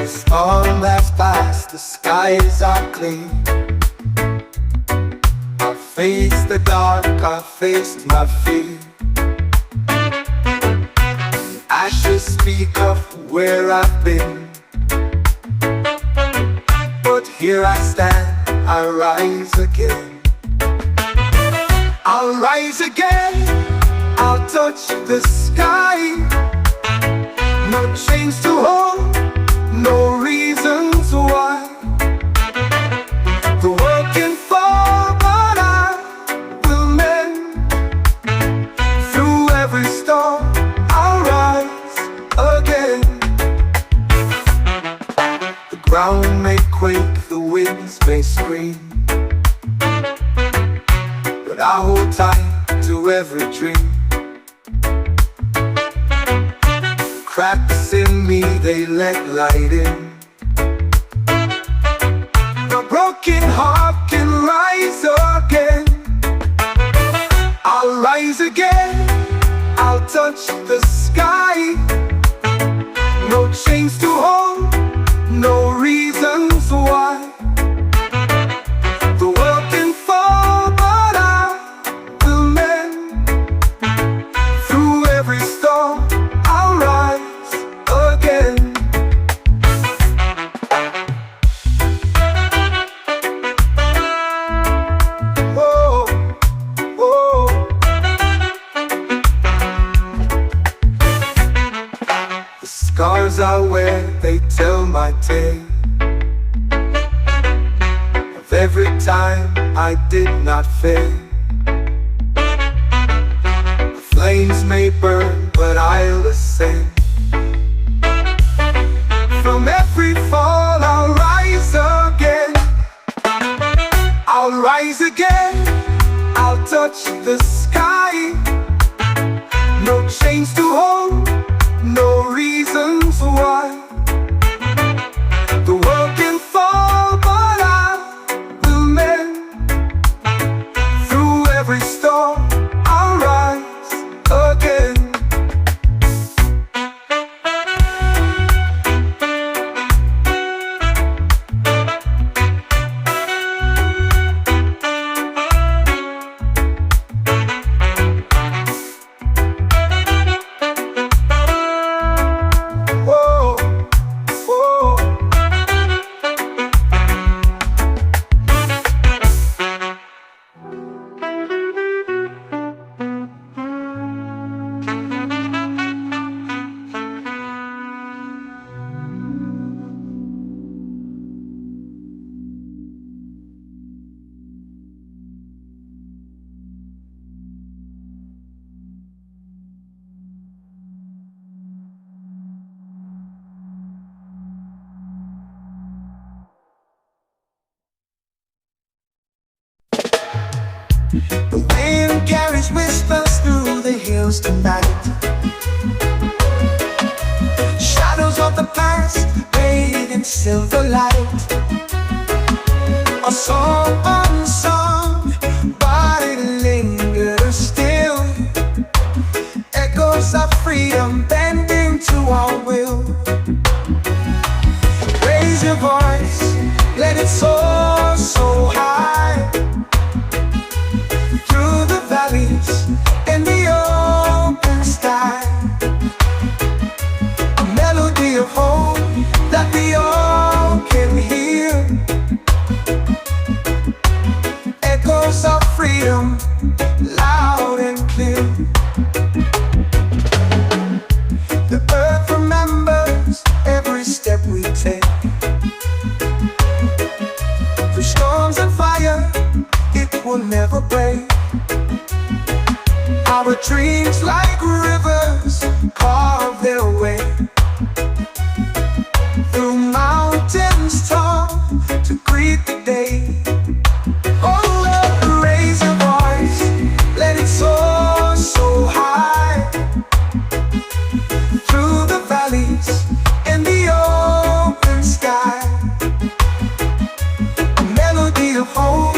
Storm has passed, the skies are clean. I faced the dark, I faced my fear. Ashes speak of where I've been, but here I stand, I rise again. I'll rise again, I'll touch the sky. No chains to hold, no reasons why. The world can fall, but I will mend. Through every storm, I'll rise again. The ground may quake, the winds may scream, but I hold tight to every dream. Cracks in me, they let light in. The broken heart can rise again. I'll rise again, I'll touch the sky. No chains to hold, no reasons why. The world can fall, but I will mend. Through every storm, I'll rise again. Whoa, whoa. The scars I wear, they tell my tale of every time I did not fail. The flames may burn, but I'll ascend. From every fall, I'll rise again. I'll rise again, I'll touch the sky. No chains to hold, no reasons why. The world can fall. every storm, I'll rise again. Whoa, whoa. The wind carries whispers through the hills tonight. Shadows of the past bathed in silver light. A song unsung, but it lingers still. Echoes of freedom bending to our will. Raise your voice, let it soar so high. Through the valleys and the open sky. A melody of hope that we all can hear. Echoes of freedom, loud and clear. The earth remembers every step we take. Through storms and fire, it will never break. Our dreams like rivers carve their way. Through mountains tall to greet the day. Oh Lord, raise your voice, let it soar so high. Through the valleys and the open sky. A melody of hope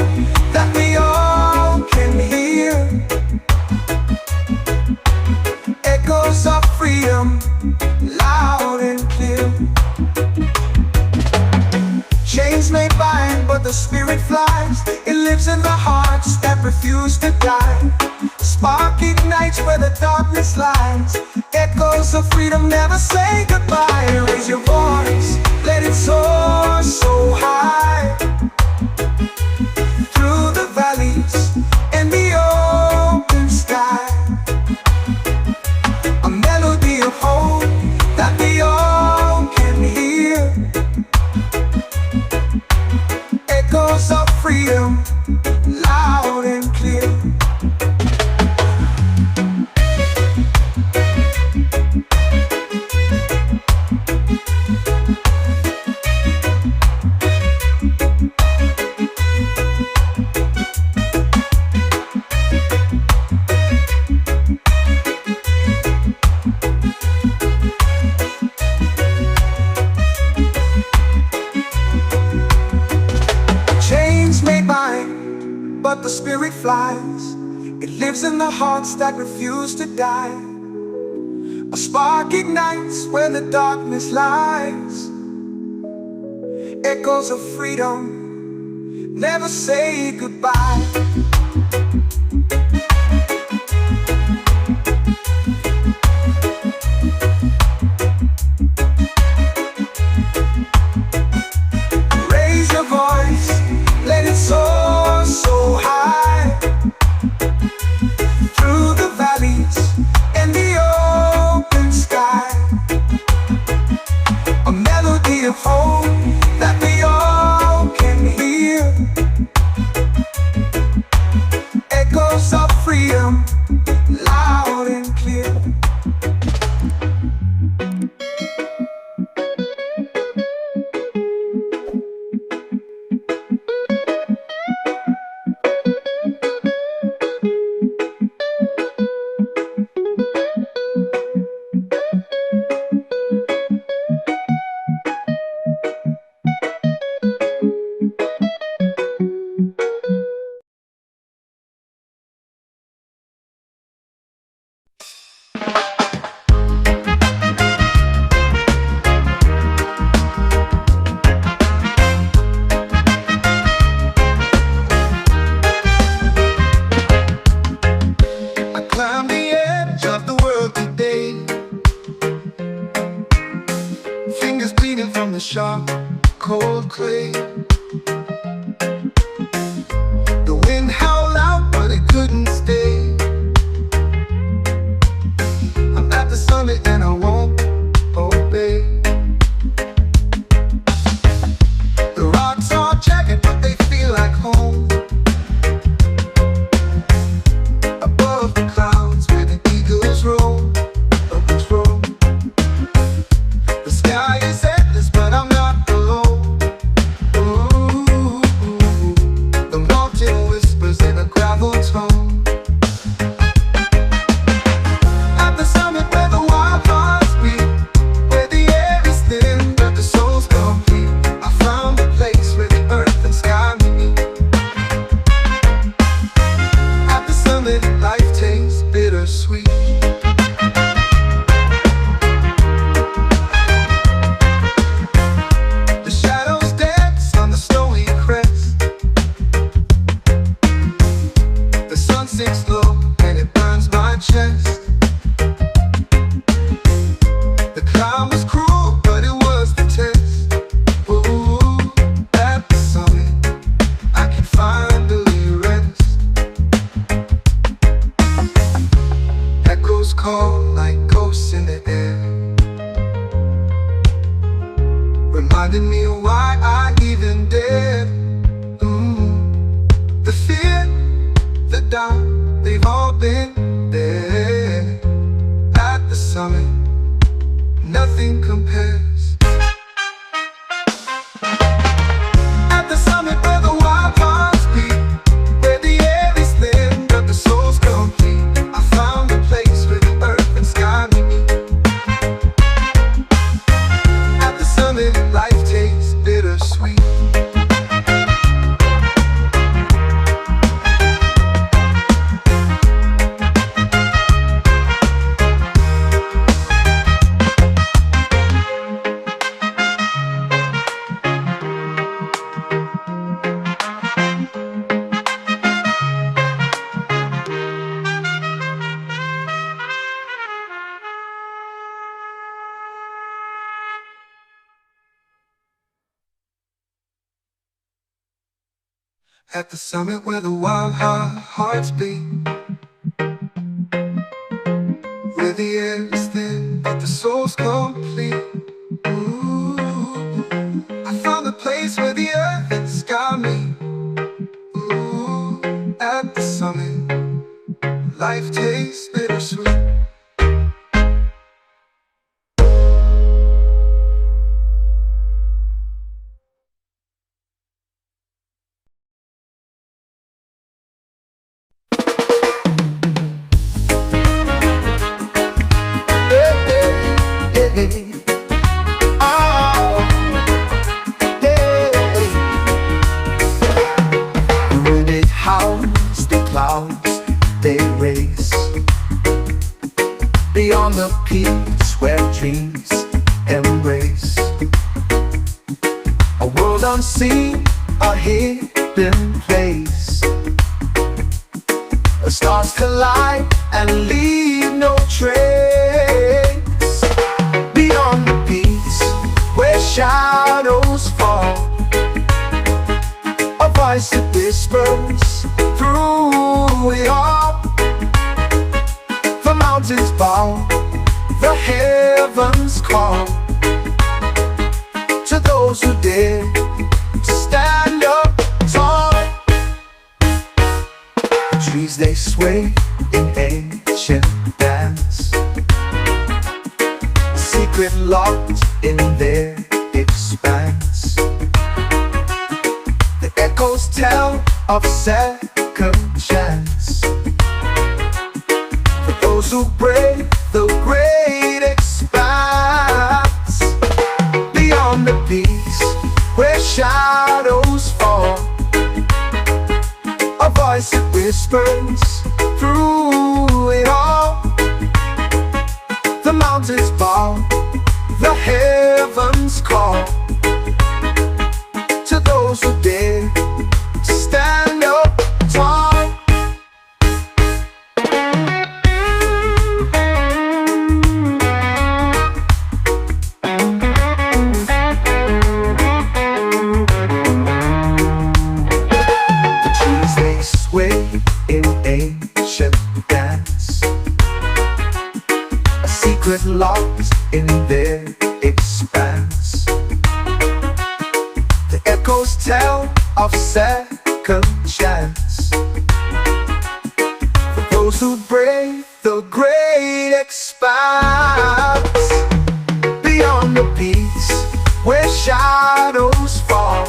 that we all can hear. Echoes of freedom, loud and clear. Chains may bind, but the spirit flies. It lives in the hearts that refuse to die. Spark ignites where the darkness lies. Echoes of freedom never say goodbye. Raise your voice, let it soar so high. Through the valleys and the open sky. A melody of hope that we all can hear. Echoes of freedom, loud and clear. Chains may bind, but the spirit flies. It lives in the hearts that refuse to die. A spark ignites where the darkness lies. Echoes of freedom never say goodbye. sharp, cold clay. The wind howled out, but it couldn't stay. I'm at the summit and I won't obey. The rocks are jagged, but they feel like home. Above the clouds where the eagles roam, roam. The sky is endless, but I'm not alone. Ooh, the mountain whispers in a gravel tone. At the summit where the wild hearts beat, where the air is thin but the soul's complete, I found a place where the earth and sky meet. At the summit, life tastes bittersweet. The shadows dance on the snowy crest. The sun sinks low and it burns my chest. The climb was cruel, but it was the test. Ooh, at the summit, I can finally rest. Echoes call like ghosts in the air, reminding me of why I even dared. The fear, the doubt, they've all been there. At the summit, nothing compares. At the summit where the wild hearts beat, where the air is thin but the soul's complete, I found a place where the earth and sky meet. At the summit, life tastes bittersweet. At the summit where the wild hearts beat, where the air is thin but the soul's complete. Ooh, I found a place where the earth and sky meet. Ooh, at the summit, life tastes bittersweet. When it howls, the clouds they race beyond the peaks where dreams embrace. A world unseen, a hidden place. The stars collide and leave no trace. Beyond the peaks where shadows fall, a voice that whispers through it all. The mountains bow, the heavens call to those who dare to stand up tall. The trees they sway in ancient dance, secret locked in their expanse. The echoes tell of second chance for those who brave the great expanse. Beyond the peaks where shadows fall, a voice that whispers through it all. The mountains bow, the heavens call to those who dare to stand up tall. lost in their expanse. The echoes tell of second chance for those who brave the great expanse. Beyond the peaks where shadows fall,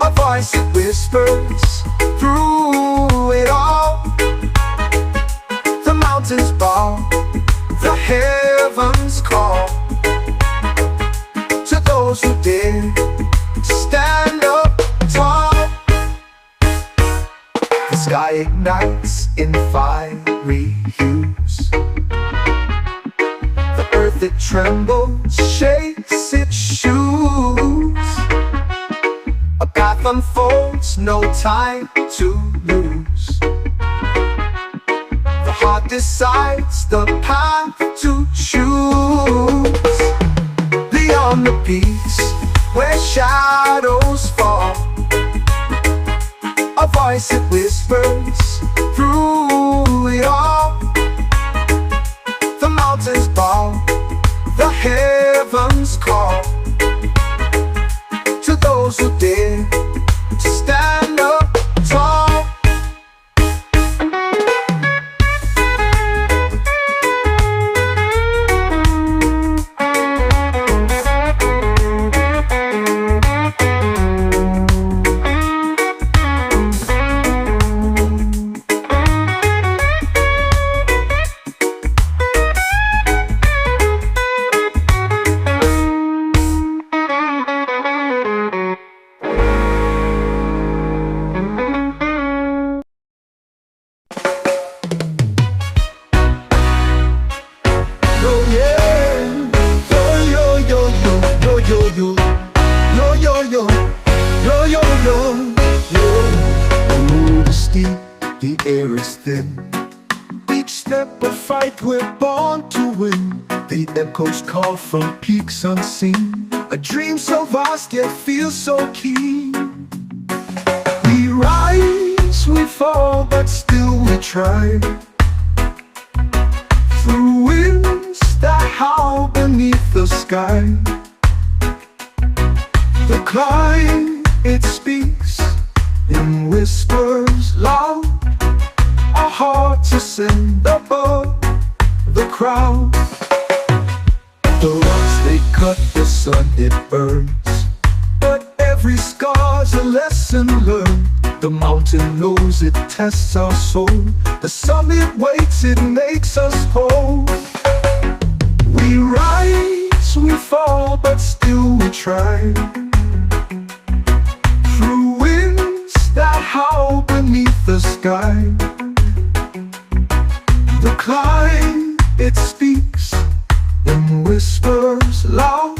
a voice that whispers through it all. The mountains bow, the heavens call to those who dare to stand up tall. The sky ignites in fiery hues. The earth it trembles, shakes its shoes. A path unfolds, no time to lose. The heart decides the path to choose. Beyond the peaks where shadows fall, a voice that whispers through it all. The mountains bow, the heavens call to those who dare to stand up tall. The air is thin. Each step a fight, we're born to win. The echoes call from peaks unseen. A dream so vast yet feels so keen. We rise, we fall, but still we try. Through winds that howl beneath the sky. The climb, it speaks in whispers loud. Our hearts ascend above the crowd. The rocks they cut, the sun it burns, but every scar's a lesson learned. The mountain knows it tests our soul. The summit waits, it makes us whole. We rise, we fall, but still we try. Through winds that howl beneath the sky. The climb, it speaks in whispers loud.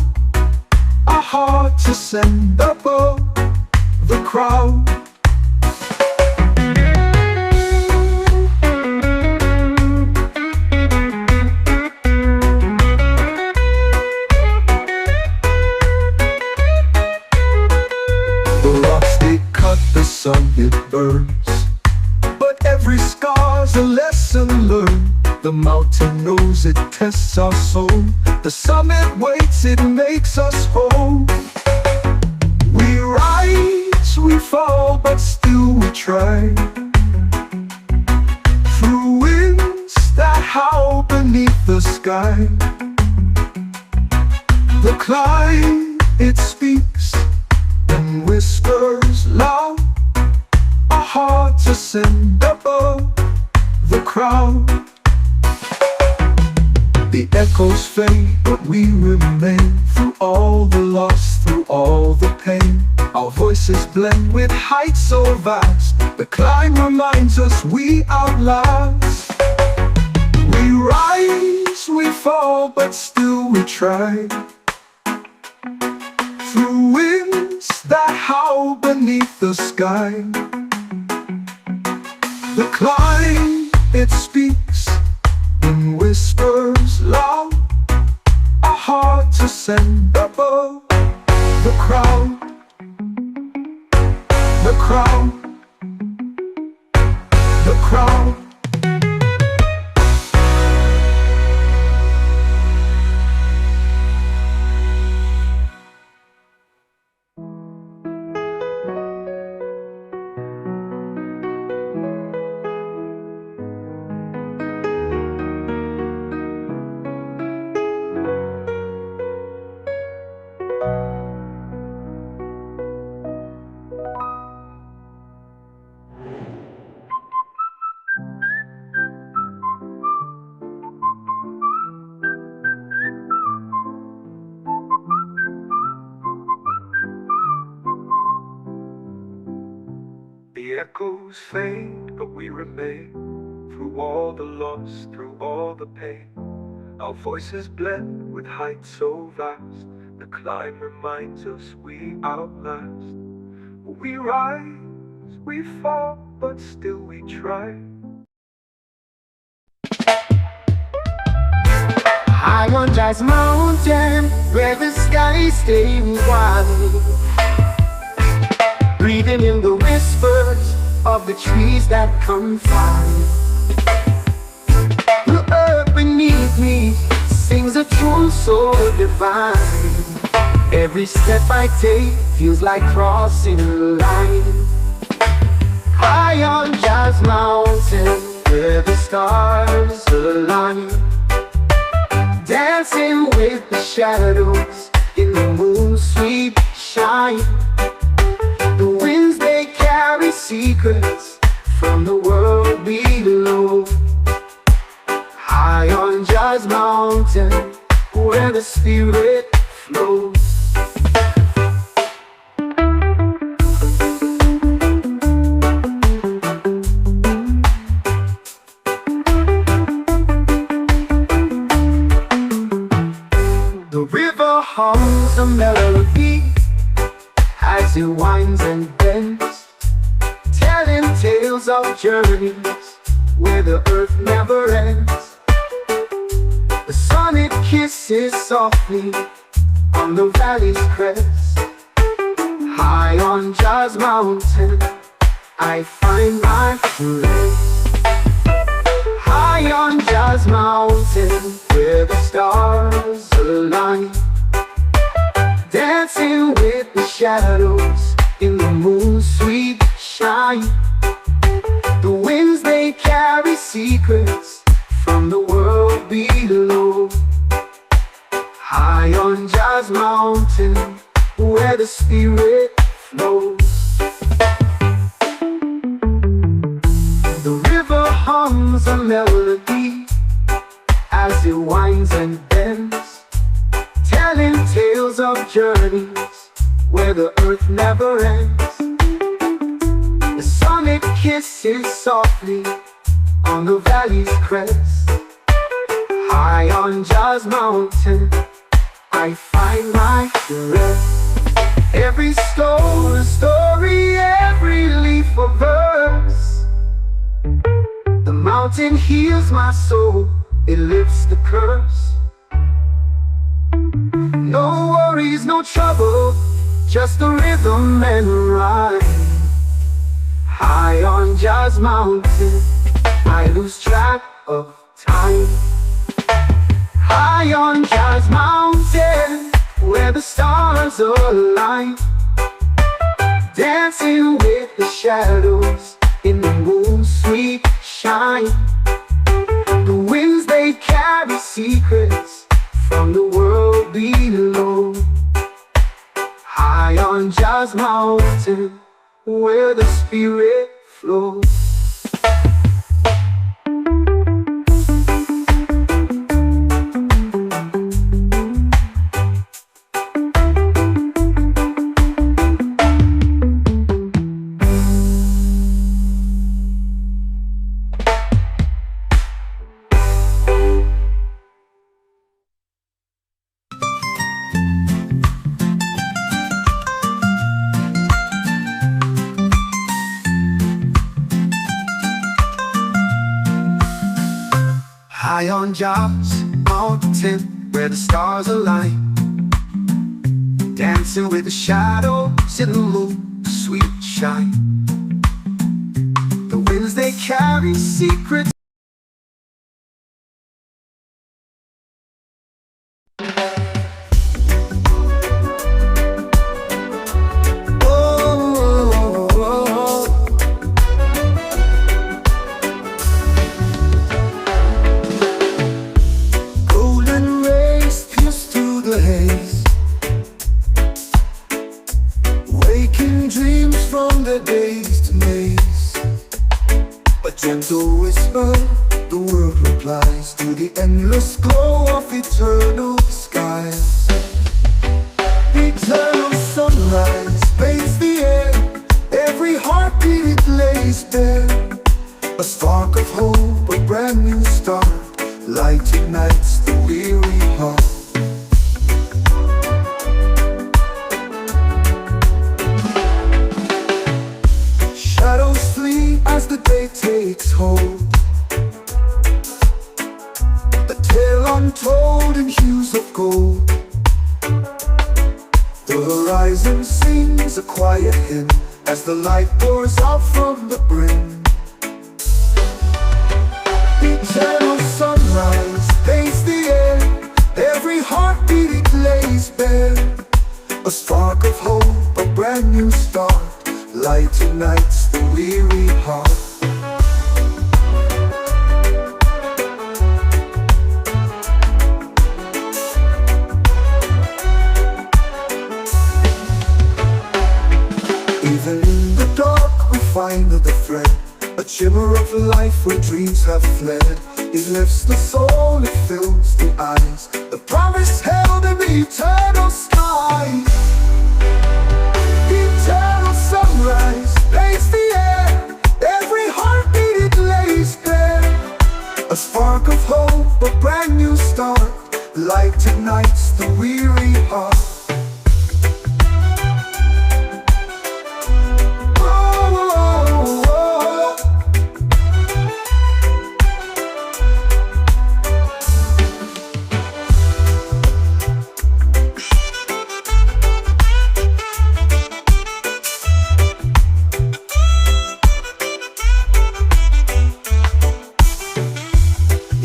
Our hearts ascend above the crowd. The rocks they cut, the sun it burns, but every scar's a lesson learned. The mountain knows it tests our soul. The summit waits, it makes us whole. We rise, we fall, but still we try. Through winds that howl beneath the sky. The climb, it speaks in whispers loud. Our hearts ascend above the crowd. The echoes fade, but we remain. Through all the loss, through all the pain, our voices blend with heights so vast. The climb reminds us we outlast. We rise, we fall, but still we try. Through winds that howl beneath the sky. The climb, it speaks in whispers loud. Our hearts ascend above the crowd. The crowd. The crowd. echoes fade, but we remain. Through all the loss, through all the pain, our voices blend with heights so vast. The climb reminds us we outlast. We rise, we fall, but still we try. High on Jazz Mountain, where the sky stays wide, breathing in the whispers of the trees that confide. The earth beneath me sings a tune so divine. Every step I take feels like crossing a line. High on Jazz Mountain, where the stars align, dancing with the shadows in the moon's sweet shine. The winds, they carry secrets from the world below. High on Jazz Mountain, where the spirit flows. The river hums a melody as it winds and bends, telling tales of journeys where the earth never ends. The sun, it kisses softly on the valley's crest. High on Jazz Mountain, I find my rest. High on Jazz Mountain, where the stars align, dancing with the shadows in the moon's sweet shine. The winds, they carry secrets from the world below. High on Jazz Mountain, where the spirit flows. The river hums a melody as it winds and bends, telling tales of journeys where the earth never ends. The sun, it kisses softly on the valley's crest. High on Jazz Mountain, I find my rest. Every stone a story, every leaf a verse. The mountain heals my soul, it lifts the curse. No worries, no trouble, just the rhythm and rhyme. High on Jazz Mountain, I lose track of time. High on Jazz Mountain, where the stars align, dancing with the shadows in the moon's sweet shine. The winds, they carry secrets from the world below. High on Jazz Mountain, where the spirit flows. High on Jazz Mountain, where the stars align, dancing with the shadows in the moon's sweet shine. The winds, they carry secrets. Gentle whisper, the world replies to the endless glow of eternal skies. Eternal sunrise bathes the air, every heartbeat it lays A spark of hope, a brand new start. Light ignites the weary heart. Shadows flee as the day takes hold. A tale untold in hues of gold. The horizon sings a quiet hymn as the light pours out from the brim. Eternal sunrise paints the air. Every heartbeat it lays bare. A spark of hope, a brand new start. Light ignites the weary heart. Even in the dark we find the thread. A shimmer of life where dreams have fled. It lifts the soul, it fills the eyes. The promise held in the eternal sky. Eternal sunrise paints the air. Every heartbeat it lays bare. A spark of hope, a brand new start. Light ignites the weary heart.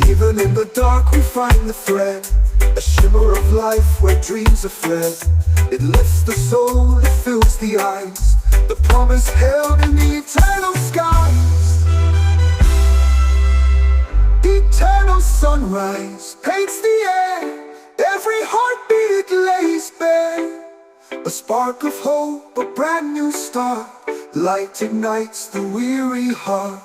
Even in the dark we find the thread. A shimmer of life where dreams are fled. It lifts the soul, it fills the eyes. The promise held in the eternal skies. Eternal sunrise paints the air. Every heartbeat it lays bare. A spark of hope, a brand new start. Light ignites the weary heart.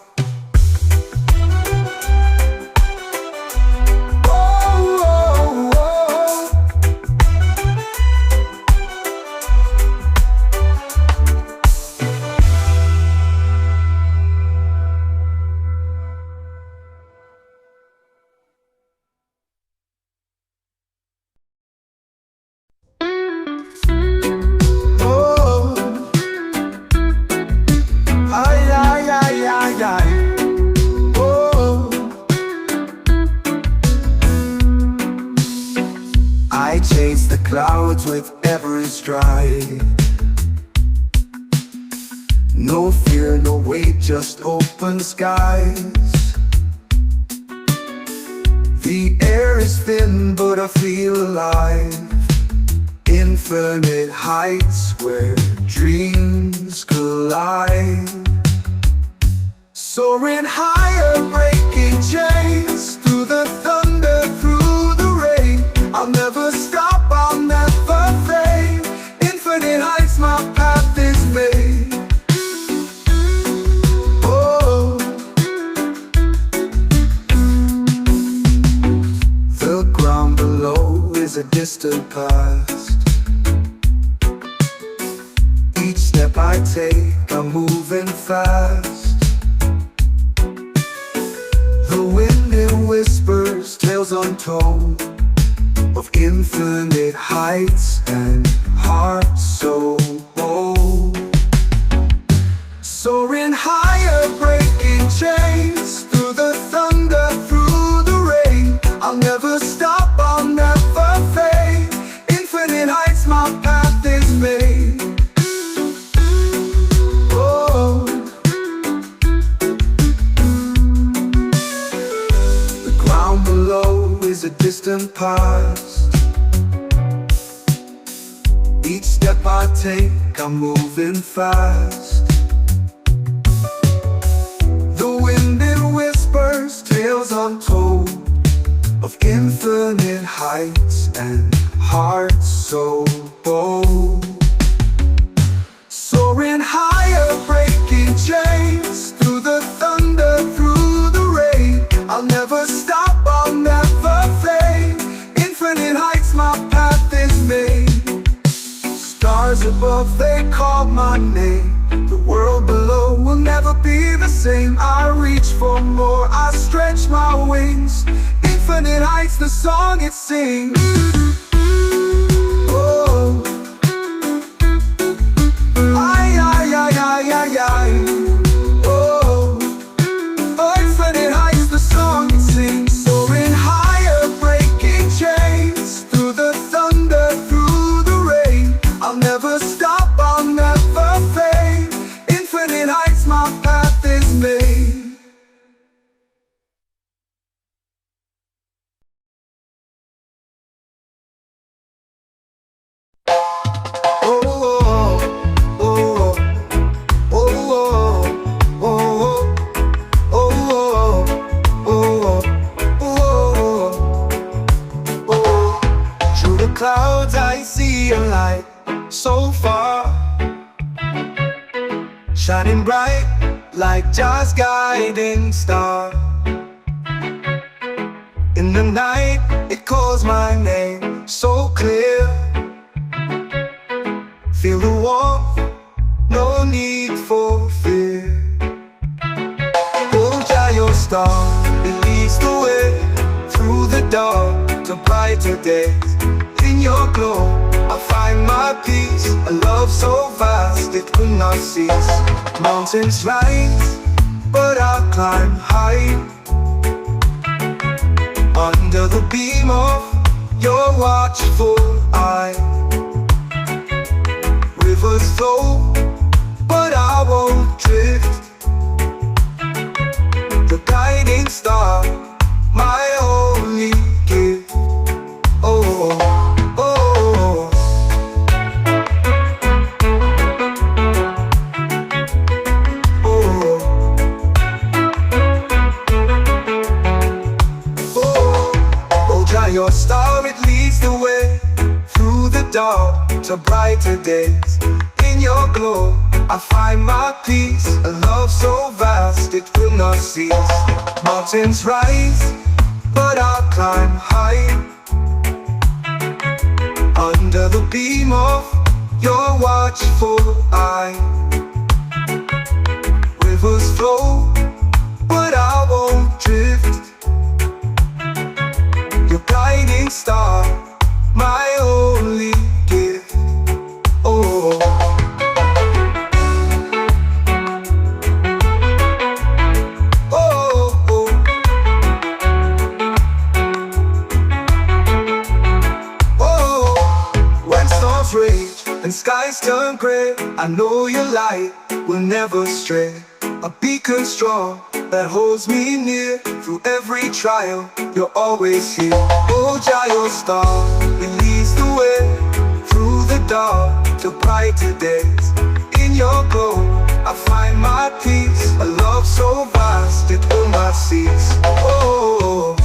I chase the clouds with every stride. No fear, no weight, just open skies. The air is thin, but I feel alive. Infinite heights where dreams collide. Soaring higher, breaking chains. Through the thunder, through the rain. I'll never stop, I'll never fade. Infinite heights, my path is made. Oh, the ground below is a distant past. Each step I take, I'm moving fast. The wind it whispers, tales untold, of infinite heights and hearts so bold. Soaring higher, breaking chains. Through the thunder, through the rain. I'll never stop, I'll never fade. Infinite heights, my path is made. Oh, the ground below is a distant past. Each step I take, I'm moving fast. The wind it whispers, tales untold, of infinite heights and hearts so bold. Soaring higher, breaking chains. Through the thunder, through the rain. I'll never stop, I'll never fade. Infinite heights, my path is made. Stars above, they call my name. reach for more, I stretch my wings. Infinite heights, the song it sings. Oh, ay, ay, ay, ay, ay, ay. Oh, infinite heights, the song it sings. Soaring higher, breaking chains. Through the thunder, through the rain, I'll never stop, I'll never fade. Infinite heights, my path is made. Clouds, I see a light so far, shining bright like Jah's guiding star. In the night, it calls my name so clear. Feel the warmth, no need for fear. Hold Jah, your star, it leads the way through the dark to brighter days. In your glow, I find my peace. A love so vast it will not cease. Mountains rise, but I'll climb high. Under the beam of your watchful eye. Rivers flow, but I won't drift. The guiding star, my only gift. Oh, oh, oh, oh, Jah, your star, it leads the way through the dark to brighter days. In your glow, I find my peace. A love so vast it will not cease. Mountains rise, but I'll climb high. Under the beam of your watchful eye. Rivers flow, but I won't drift. Your guiding star, my only gift. Oh, oh, oh. Rage and skies turn gray, I know your light will never stray. A beacon strong that holds me near. Through every trial, you're always here. Oh, Jah, your star, it leads the way through the dark to brighter days. In your glow, I find my peace. A love so vast, it will not cease. Oh,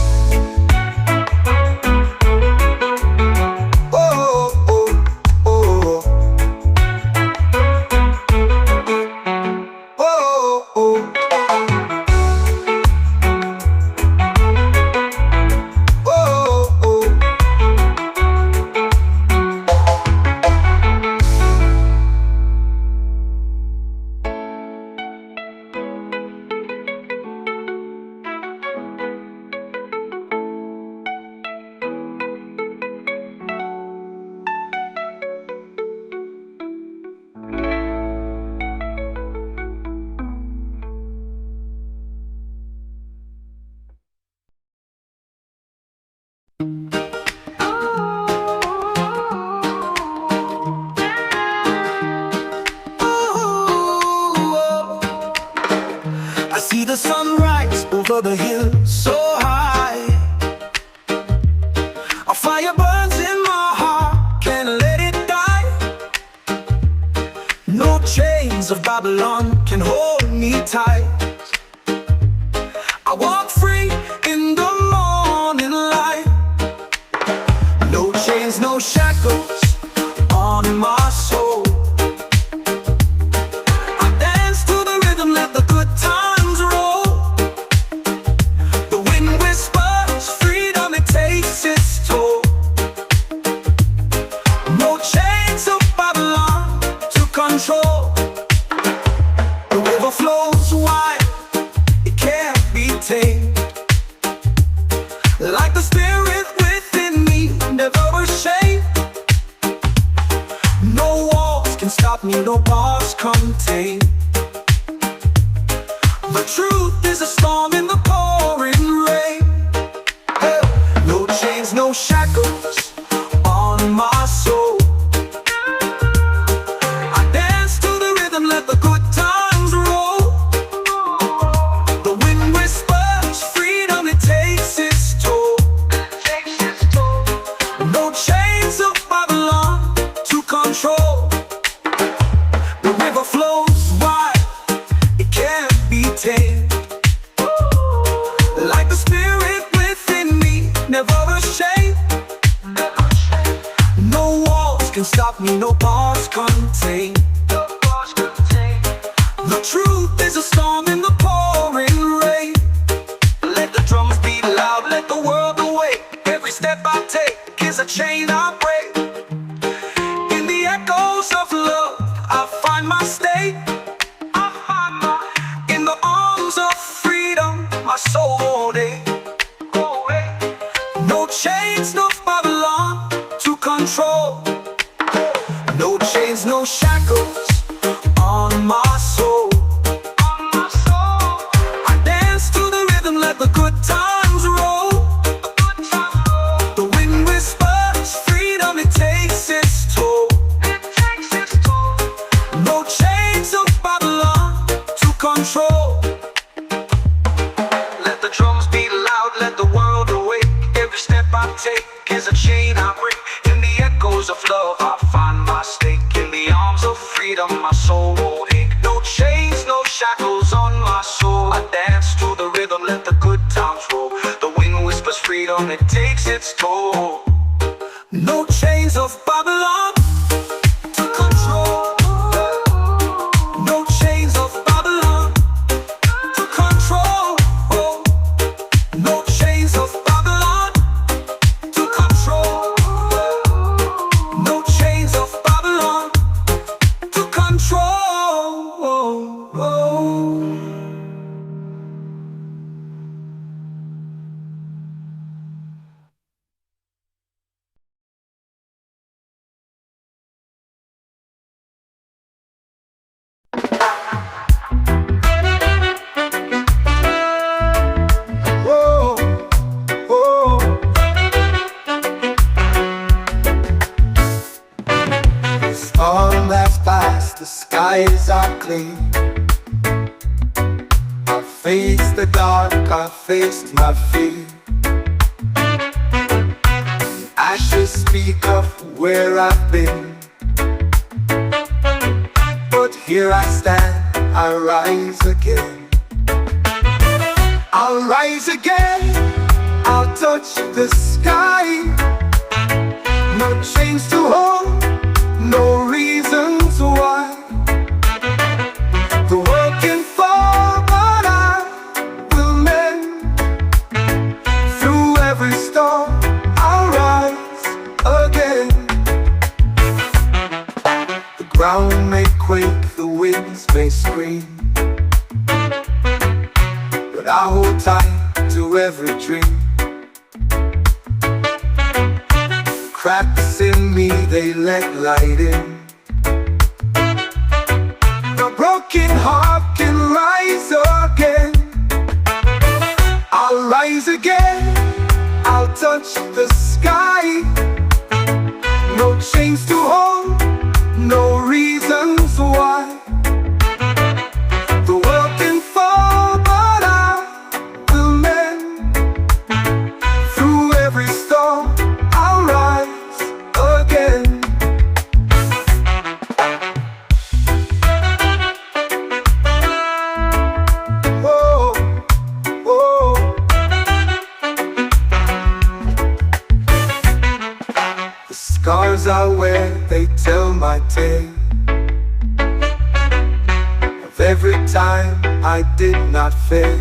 I see the sunrise over the hill so high. A fire burns in my heart, can't let it die. No chains of Babylon can hold me tight. I walk free in the morning light. No chains, no shackles on my soul. I dance to the rhythm, let the good times roll. The wind whispers freedom, it takes its toll. No chains of Babylon to control. The river flows wide, it can't contained. Like the spirit within me, never ashamed. No walls can stop me, no bars contain. The truth is a storm in the pouring rain. Hey, no chains, no shackles on my soul. I dance to the rhythm, let the good times roll. The wind whispers freedom, it takes its toll. No chains of Babylon to control. The river flows wide, it can't be tamed. Like the spirit within me, never ashamed. No walls can stop me, no bars contain. The truth is a storm in the pouring rain. Let the drums beat loud, let the world awake. Every step I take is a chain I break. In the echoes of love, I find my state. In the arms of freedom, my soul won't ache. No chains, no Babylon to control. No chains, no shackles on my soul. I dance to the rhythm, let the good times roll. The wind whispers freedom, it takes its toll. No chains of Babylon to control. Let the drums beat loud, let the world awake. Every step I take is a chain I break. In the echoes of love, I find my stake. In the arms of freedom, my soul won't ache. No chains, no shackles on my soul. I dance to the rhythm, let the good times roll. The wind whispers freedom, it takes its toll. No chains of Babylon to control. No chains of Babylon to control. No chains of Babylon to control. No chains of Babylon to control. Whoa, whoa. The storm has passed, the skies are clean. I faced the dark, I faced my fear. Ashes speak of where I've been, but here I stand, I rise again. I'll rise again, I'll touch the sky. No chains to hold, no reasons why. The world can fall, but I will mend. Through every storm, I'll rise again. The ground may quake, the winds may scream, but I hold tight to every dream. Cracks in me, they let light in. The broken heart can rise again. I'll rise again, I'll touch the sky. No chains to hold, no reasons why. The world can fall, but I will mend. Through every storm, I'll rise again. Whoa, whoa. The scars I wear, they tell my tale of every time I did not fail.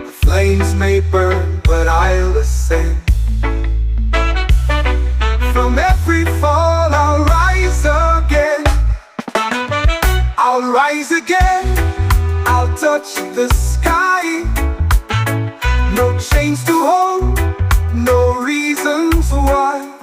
The flames may burn, but I'll ascend. From every fall, I'll rise again. I'll rise again, I'll touch touch the sky. No chains to hold, no reasons why.